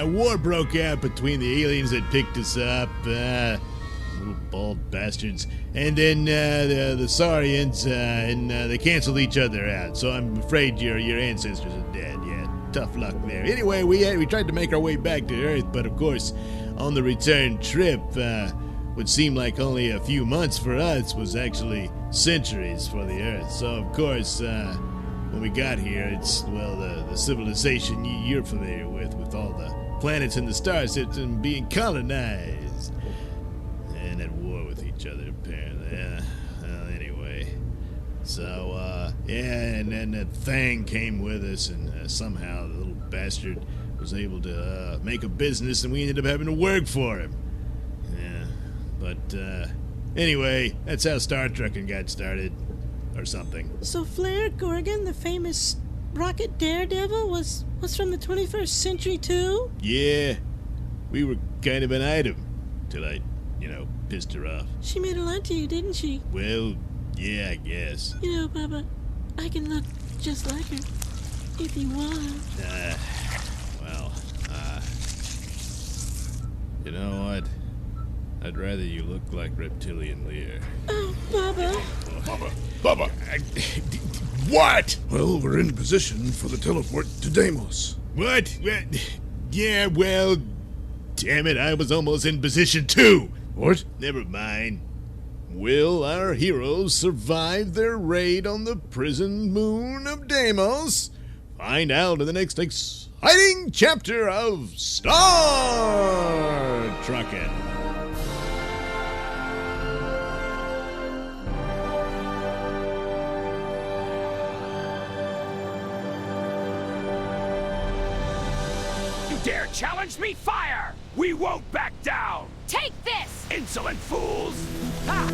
war broke out between the aliens that picked us up, little bald bastards, and then the Saurians, and they canceled each other out. So I'm afraid your ancestors are dead. Yeah, tough luck there. Anyway, we tried to make our way back to Earth, but of course, on the return trip, what seemed like only a few months for us was actually centuries for the Earth. So, of course, when we got here, it's, well, the civilization you're familiar with all the planets in the star system being colonized and at war with each other, apparently. Well, anyway, So, yeah, and then the thing came with us, and somehow the little bastard was able to make a business, and we ended up having to work for him. Yeah, but anyway, that's how Star Truckin got started, or something. So Flair Gorgon, the famous rocket daredevil, was from the 21st century too? Yeah, we were kind of an item, till I, pissed her off. She made a lot to you, didn't she? Well, yeah, I guess. Bubba, I can look just like her, if you want. You know what? I'd rather you look like Reptilian Lear. Oh, Bubba. Bubba! What? Well, we're in position for the teleport to Deimos. What? Yeah, well, damn it, I was almost in position too. What? Never mind. Will our heroes survive their raid on the prison moon of Deimos? Find out in the next exciting chapter of Star Truckin. You dare challenge me? Fire! We won't back down! Take this! Insolent fools! Ha!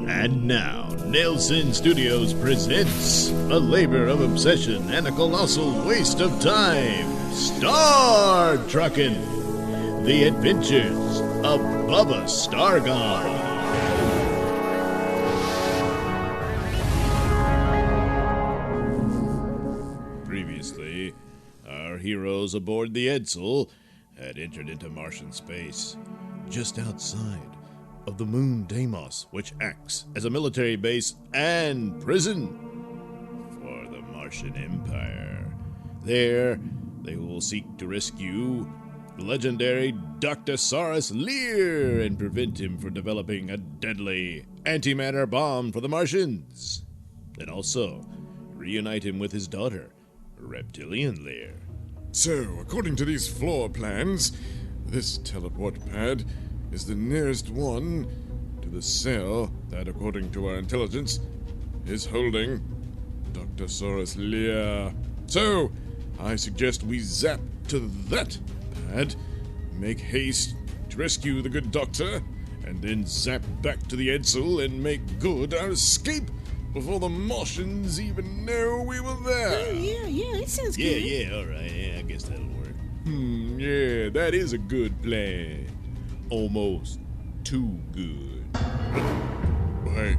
And now, Nailsin Studios presents a labor of obsession and a colossal waste of time. Star Truckin', the adventures of Bubba Stargone. Previously, our heroes aboard the Edsel had entered into Martian space, just outside of the moon Deimos, which acts as a military base and prison for the Martian Empire. There, they will seek to rescue the legendary Dr. Saurus Lear and prevent him from developing a deadly antimatter bomb for the Martians, and also reunite him with his daughter, Reptilian Lear. So, according to these floor plans, this teleport pad is the nearest one to the cell that, according to our intelligence, is holding Dr. Saurus Lear. So, I suggest we zap to that pad, make haste to rescue the good doctor, and then zap back to the Edsel and make good our escape before the Martians even know we were there. Oh, yeah, that sounds good. Yeah, alright, yeah, I guess that'll work. Yeah, that is a good plan. Almost too good. Why,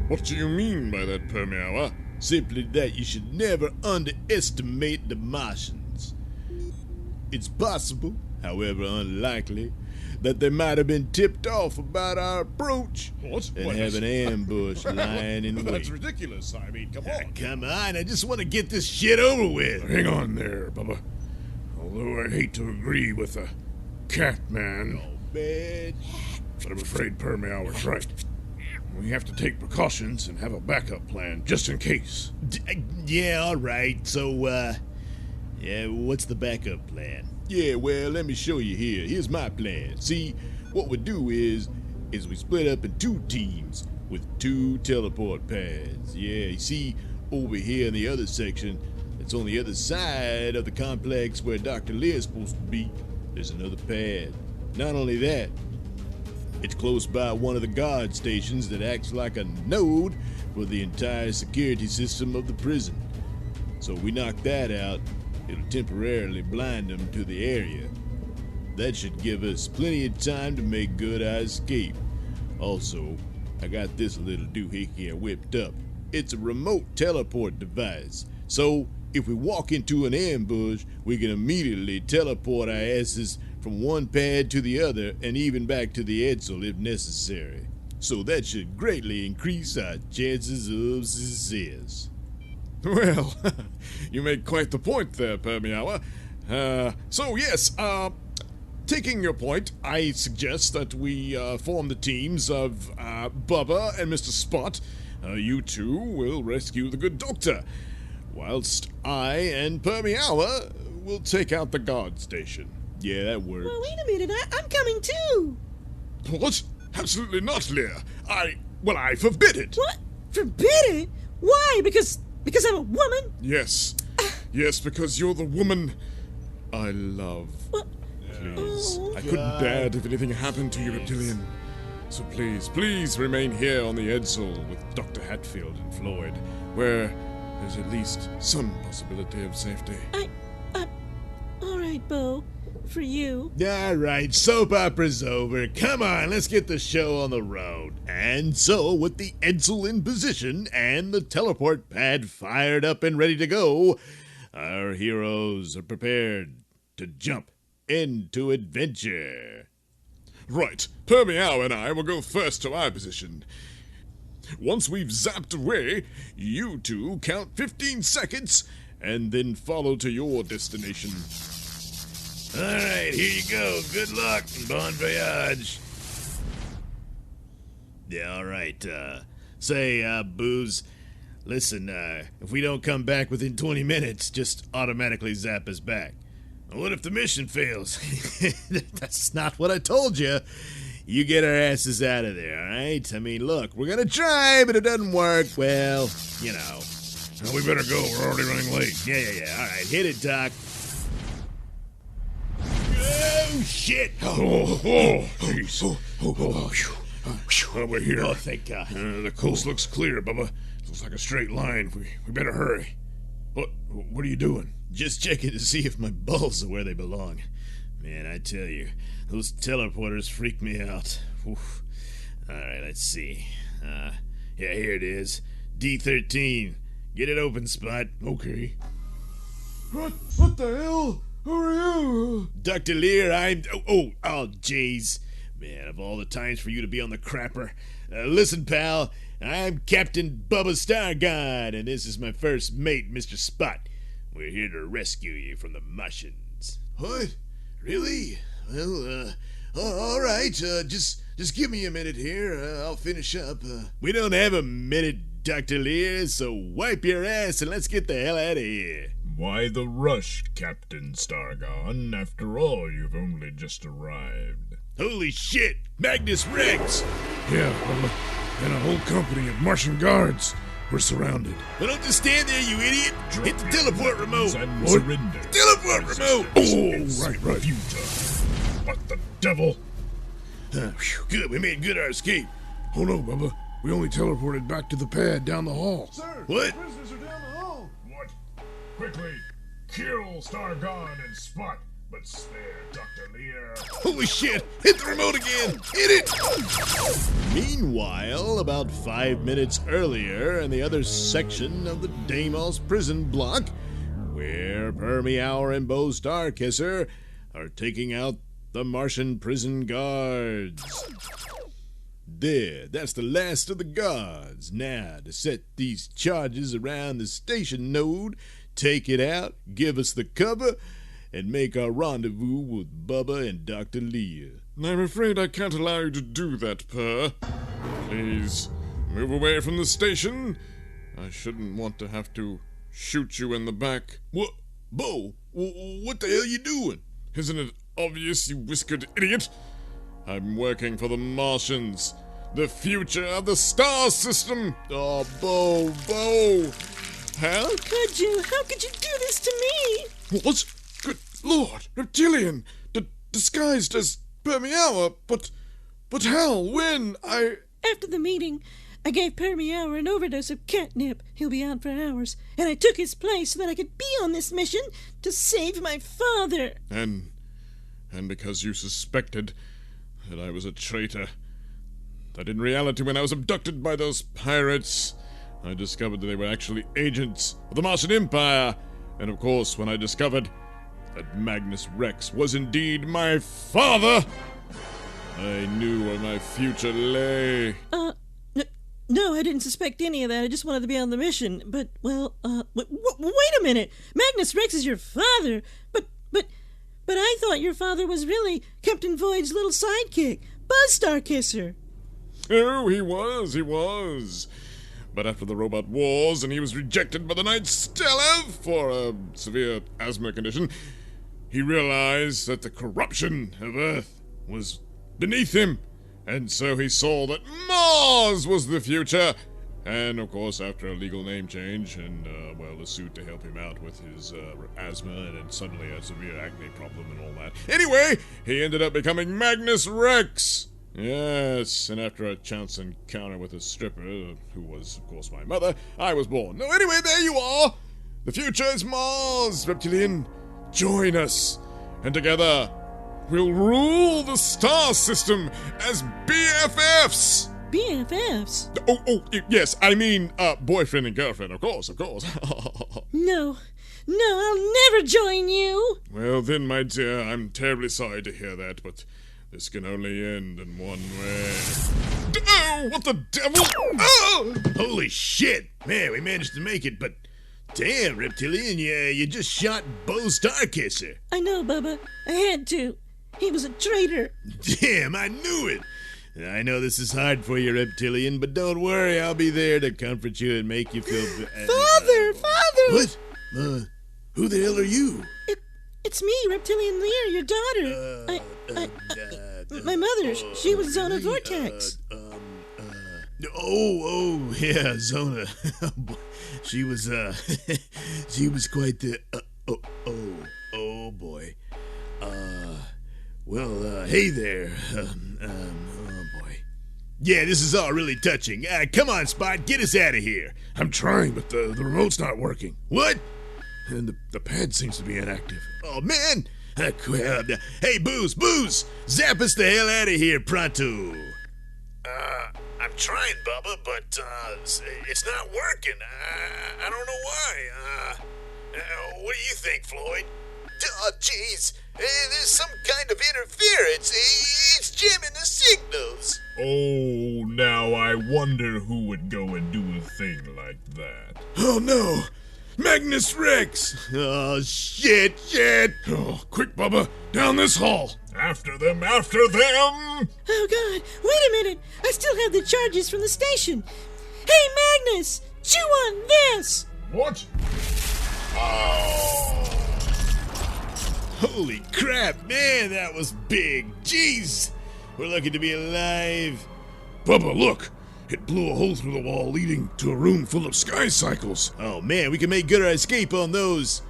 what do you mean by that, Permeawa? Simply that you should never underestimate the Martians. It's possible, however unlikely, that they might have been tipped off about our approach. What? And have an ambush lying in wait. That's ridiculous. I mean, come on. Come on, I just want to get this shit over with. Hang on there, Bubba. Although I hate to agree with the cat man. Oh, man. But I'm afraid Permeawa's right. We have to take precautions and have a backup plan, just in case. Yeah, alright. So, what's the backup plan? Yeah, well, let me show you here. Here's my plan. See, what we do is we split up in two teams with two teleport pads. Yeah, you see, over here in the other section, it's on the other side of the complex where Dr. Lear's supposed to be, there's another pad. Not only that, it's close by one of the guard stations that acts like a node for the entire security system of the prison. So we knock that out, it'll temporarily blind them to the area. That should give us plenty of time to make good our escape. Also, I got this little doohickey whipped up. It's a remote teleport device. So, if we walk into an ambush, we can immediately teleport our asses from one pad to the other and even back to the Edsel if necessary. So that should greatly increase our chances of success. Well, you make quite the point there, Permeawa. So yes, taking your point, I suggest that we form the teams of Bubba and Mr. Spot. You two will rescue the good doctor, whilst I and Permeawa will take out the guard station. Yeah, that works. Well, wait a minute, I'm coming too. What? Absolutely not, Lear. I forbid it. What? Forbid it? Why? Because I'm a woman? Yes. Yes, because you're the woman I love. What? Please. I couldn't bear it if anything happened to you, Reptilian. So please remain here on the Edsel with Dr. Hatfield and Floyd, where there's at least some possibility of safety. All right, Bo. For you. All right, soap opera's over. Come on, let's get the show on the road. And so, with the Edsel in position and the teleport pad fired up and ready to go, our heroes are prepared to jump into adventure. Right, Permeow and I will go first to our position. Once we've zapped away, you two count 15 seconds and then follow to your destination. All right, here you go. Good luck and bon voyage. Yeah, all right. Say, Booze, listen, if we don't come back within 20 minutes, just automatically zap us back. What if the mission fails? That's not what I told you. You get our asses out of there, all right? I mean, look, we're gonna try, but it doesn't work. Well, you know. Well, we better go. We're already running late. Yeah. All right, hit it, Doc. Oh, shit! Jeez. We're here. Oh, thank God. The coast looks clear, Bubba. Looks like a straight line. We better hurry. What are you doing? Just checking to see if my balls are where they belong. Man, I tell you, those teleporters freak me out. Oof. All right, let's see. Yeah, here it is. D13. Get it open, Spot. Okay. What the hell? Who are you? Dr. Lear, Oh, jeez. Man, of all the times for you to be on the crapper. Listen, pal, I'm Captain Bubba Stargod, and this is my first mate, Mr. Spot. We're here to rescue you from the Martians. What? Really? Well, all right. Just give me a minute here. I'll finish up. We don't have a minute, Dr. Lear, so wipe your ass and let's get the hell out of here. Why the rush, Captain Stargon? After all, you've only just arrived. Holy shit! Magnus Rex! Yeah, and a whole company of Martian guards. We're surrounded. Well, don't just stand there, you idiot! Hit the teleport remote! And surrender. Teleport remote! Oh, right. What the devil? Good, we made good our escape. Oh no, Bubba. We only teleported back to the pad down the hall. Sir, what? Prisoners are down the hall. What? Quickly, kill Stargon and Spot, but spare Dr. Lear. Holy shit! Hit the remote again! Hit it! Meanwhile, about 5 minutes earlier, in the other section of the Deimos prison block, where Permeower and Bo Starkisser are taking out the Martian prison guards. There, that's the last of the guards. Now, to set these charges around the station node, take it out, give us the cover, and make our rendezvous with Bubba and Dr. Lear. I'm afraid I can't allow you to do that, Per. Please, move away from the station. I shouldn't want to have to shoot you in the back. What? Bo, what the hell are you doing? Isn't it obvious, you whiskered idiot? I'm working for the Martians. The future of the star system. Oh, Bo. How could you? How could you do this to me? What? Good Lord, Reptilian, disguised as Permeower, but how? When? After the meeting, I gave Permeower an overdose of catnip. He'll be out for hours, and I took his place so that I could be on this mission to save my father. And because you suspected that I was a traitor, that in reality when I was abducted by those pirates, I discovered that they were actually agents of the Martian Empire, and of course when I discovered that Magnus Rex was indeed my father, I knew where my future lay. No, I didn't suspect any of that. I just wanted to be on the mission. But, well, wait a minute. Magnus Rex is your father. But I thought your father was really Captain Void's little sidekick, Buzz Starkisser. Oh, he was. But after the robot wars and he was rejected by the Knight Stellar for a severe asthma condition, he realized that the corruption of Earth was beneath him, And so he saw that Mars was the future. And of course, after a legal name change and, a suit to help him out with his asthma and then suddenly a severe acne problem and all that. Anyway, he ended up becoming Magnus Rex. Yes, and after a chance encounter with a stripper, who was, of course, my mother, I was born. No, anyway, there you are. The future is Mars, Reptilian. Join us, and together we'll rule the star system as BFFs. BFFs? Yes, I mean, boyfriend and girlfriend, of course. No, I'll never join you. Well then, my dear, I'm terribly sorry to hear that, but this can only end in one way. Oh, what the devil? Oh! Holy shit! Man, we managed to make it, but damn, Reptilian, you just shot Bo Starkisser. I know, Bubba. I had to. He was a traitor. Damn, I knew it. I know this is hard for you, Reptilian, but don't worry, I'll be there to comfort you and make you feel... Father! What? Who the hell are you? It's me, Reptilian Lear, your daughter. My mother, she was Zona Vortex. Yeah, Zona. She was quite the... oh boy. Hey there. Oh boy. Yeah, this is all really touching. Come on, Spot, get us out of here. I'm trying, but the remote's not working. What? And the pad seems to be inactive. Oh, man. Hey, Booze, zap us the hell out of here, pronto. I'm trying, Bubba, but it's not working. I don't know why. What do you think, Floyd? Oh, jeez. There's some kind of interference. It's jamming the signals. Oh, now I wonder who would go and do a thing like that. Oh, no. Magnus Rex! Oh, shit! Oh, quick, Bubba, down this hall! After them! Oh, God, wait a minute! I still have the charges from the station! Hey, Magnus! Chew on this! What? Oh! Holy crap, man, that was big! Jeez! We're lucky to be alive! Bubba, look! It blew a hole through the wall leading to a room full of sky cycles. Oh man, we can make good our escape on those.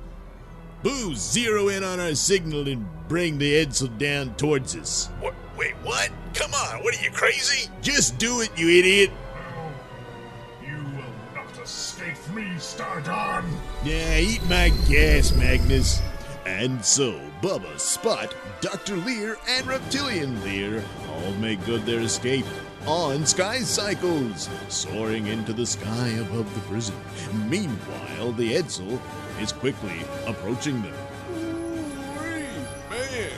Booze, zero in on our signal and bring the Edsel down towards us. What? Wait, what? Come on, what are you, crazy? Just do it, you idiot. You will not escape me, Stargon. Yeah, eat my gas, Magnus. And so, Bubba, Spot, Dr. Lear, and Reptilian Lear all make good their escape on sky cycles, soaring into the sky above the prison. Meanwhile, the Edsel is quickly approaching them. Man,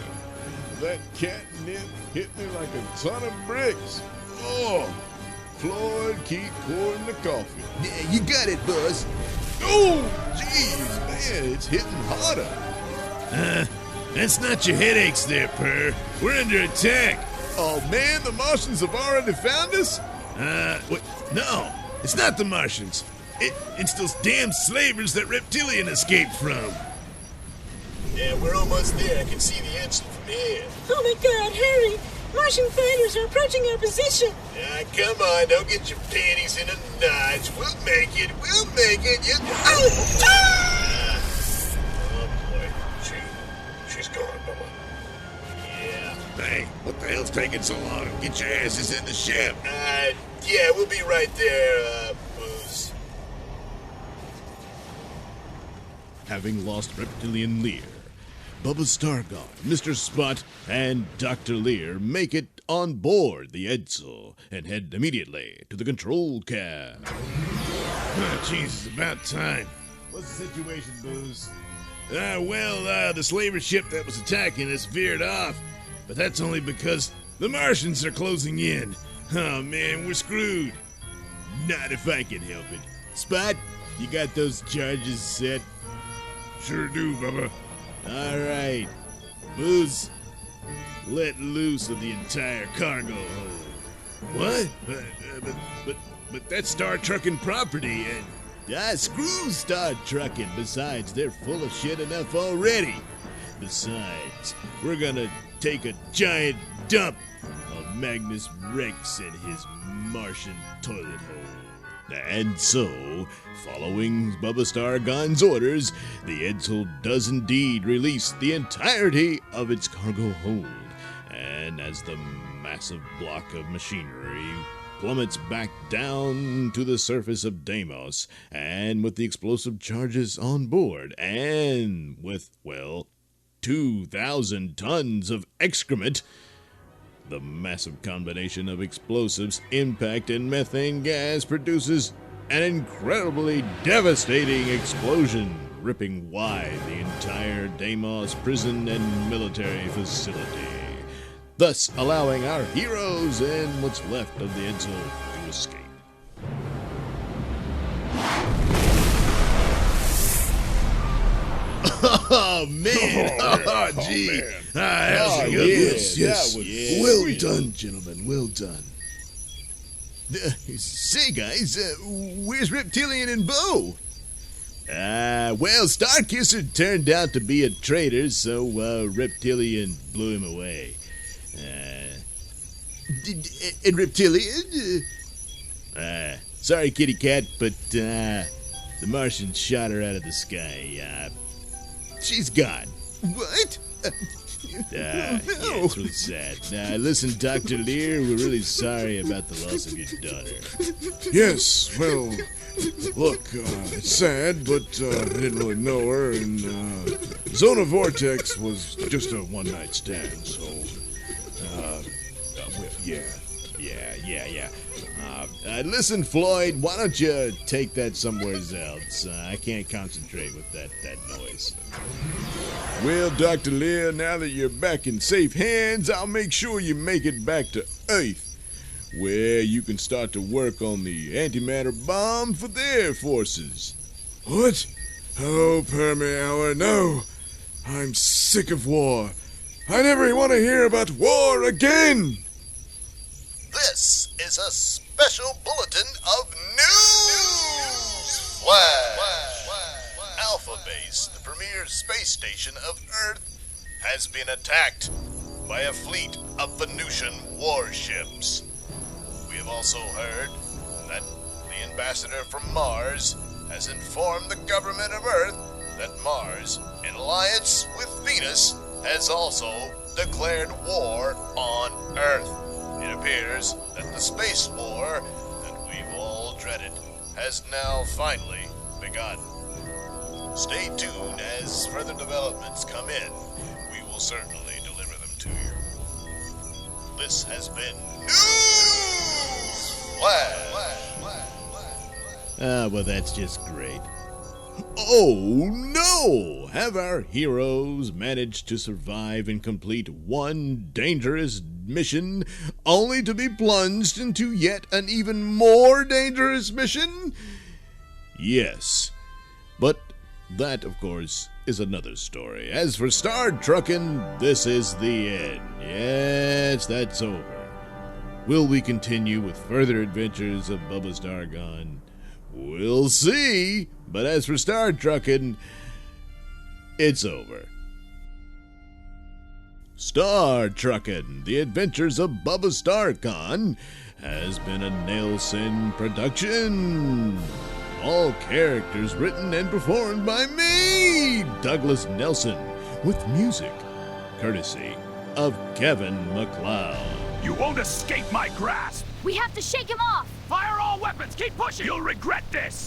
that catnip hit me like a ton of bricks. Oh, Floyd, keep pouring the coffee. Yeah, you got it, Buzz. Oh, jeez, man, it's hitting harder. That's not your headaches there, Purr. We're under attack. Oh man, the Martians have already found us? What? No, it's not the Martians. It's those damn slavers that Reptilian escaped from. Yeah, we're almost there. I can see the Edsel from here. Oh my God, hurry! Martian fighters are approaching our position. Come on, don't get your panties in a knot. We'll make it. Oh boy, she's gone, Bubba. Yeah. Hey, what the hell's taking so long? Get your asses in the ship. Yeah, we'll be right there, Booze. Having lost Reptilian Lear, Bubba Stargon, Mr. Spot, and Dr. Lear make it on board the Edsel and head immediately to the control cab. Jeez, it's about time. What's the situation, Booze? The slaver ship that was attacking us veered off. But that's only because the Martians are closing in. Oh man, we're screwed. Not if I can help it. Spot, you got those charges set? Sure do, Bubba. All right. Booze, let loose of the entire cargo hold. What? But that's Star Truckin' property, and screw Star Truckin'. Besides, they're full of shit enough already. Besides, we're gonna take a giant dump of Magnus Rex and his Martian toilet hole. And so, following Bubba Stargon's orders, the Edsel does indeed release the entirety of its cargo hold. And as the massive block of machinery plummets back down to the surface of Deimos, and with the explosive charges on board, and with, well, 2,000 tons of excrement, the massive combination of explosives, impact, and methane gas produces an incredibly devastating explosion, ripping wide the entire Deimos prison and military facility, thus allowing our heroes and what's left of the Edsel to escape. Oh, man. Oh, gee. Yes. Well done, gentlemen. Well done. Say, guys, where's Reptilian and Bo? Well, Starkisser turned out to be a traitor, so Reptilian blew him away. And Reptilian? Sorry, kitty cat, but the Martian shot her out of the sky. She's gone. What? Yeah, it's really sad. Listen, Dr. Lear, we're really sorry about the loss of your daughter. Yes, well, look, it's sad, but I didn't really know her, and Zona Vortex was just a one-night stand, so, yeah. Listen, Floyd, why don't you take that somewhere else? I can't concentrate with that noise. Well, Dr. Lear, now that you're back in safe hands, I'll make sure you make it back to Earth, where you can start to work on the antimatter bomb for their forces. What? Oh, Permy Hour, no. I'm sick of war. I never want to hear about war again. This is a special bulletin of news flash. Alpha Base, the premier space station of Earth, has been attacked by a fleet of Venusian warships. We have also heard that the ambassador from Mars has informed the government of Earth that Mars, in alliance with Venus, has also declared war on Earth. It appears that the space war that we've all dreaded has now finally begun. Stay tuned as further developments come in. We will certainly deliver them to you. This has been News Flash. Well, that's just great. Oh, no! Have our heroes managed to survive and complete one dangerous mission only to be plunged into yet an even more dangerous mission? Yes. But that, of course, is another story. As for Star Truckin', this is the end. Yes, that's over. Will we continue with further adventures of Bubba Stargon? We'll see. But as for Star Truckin', it's over. Star Truckin', The Adventures of Bubba Stargon, has been a Nailsin production. All characters written and performed by me, Douglas Nelson, with music courtesy of Kevin MacLeod. You won't escape my grasp! We have to shake him off! Fire all weapons! Keep pushing! You'll regret this!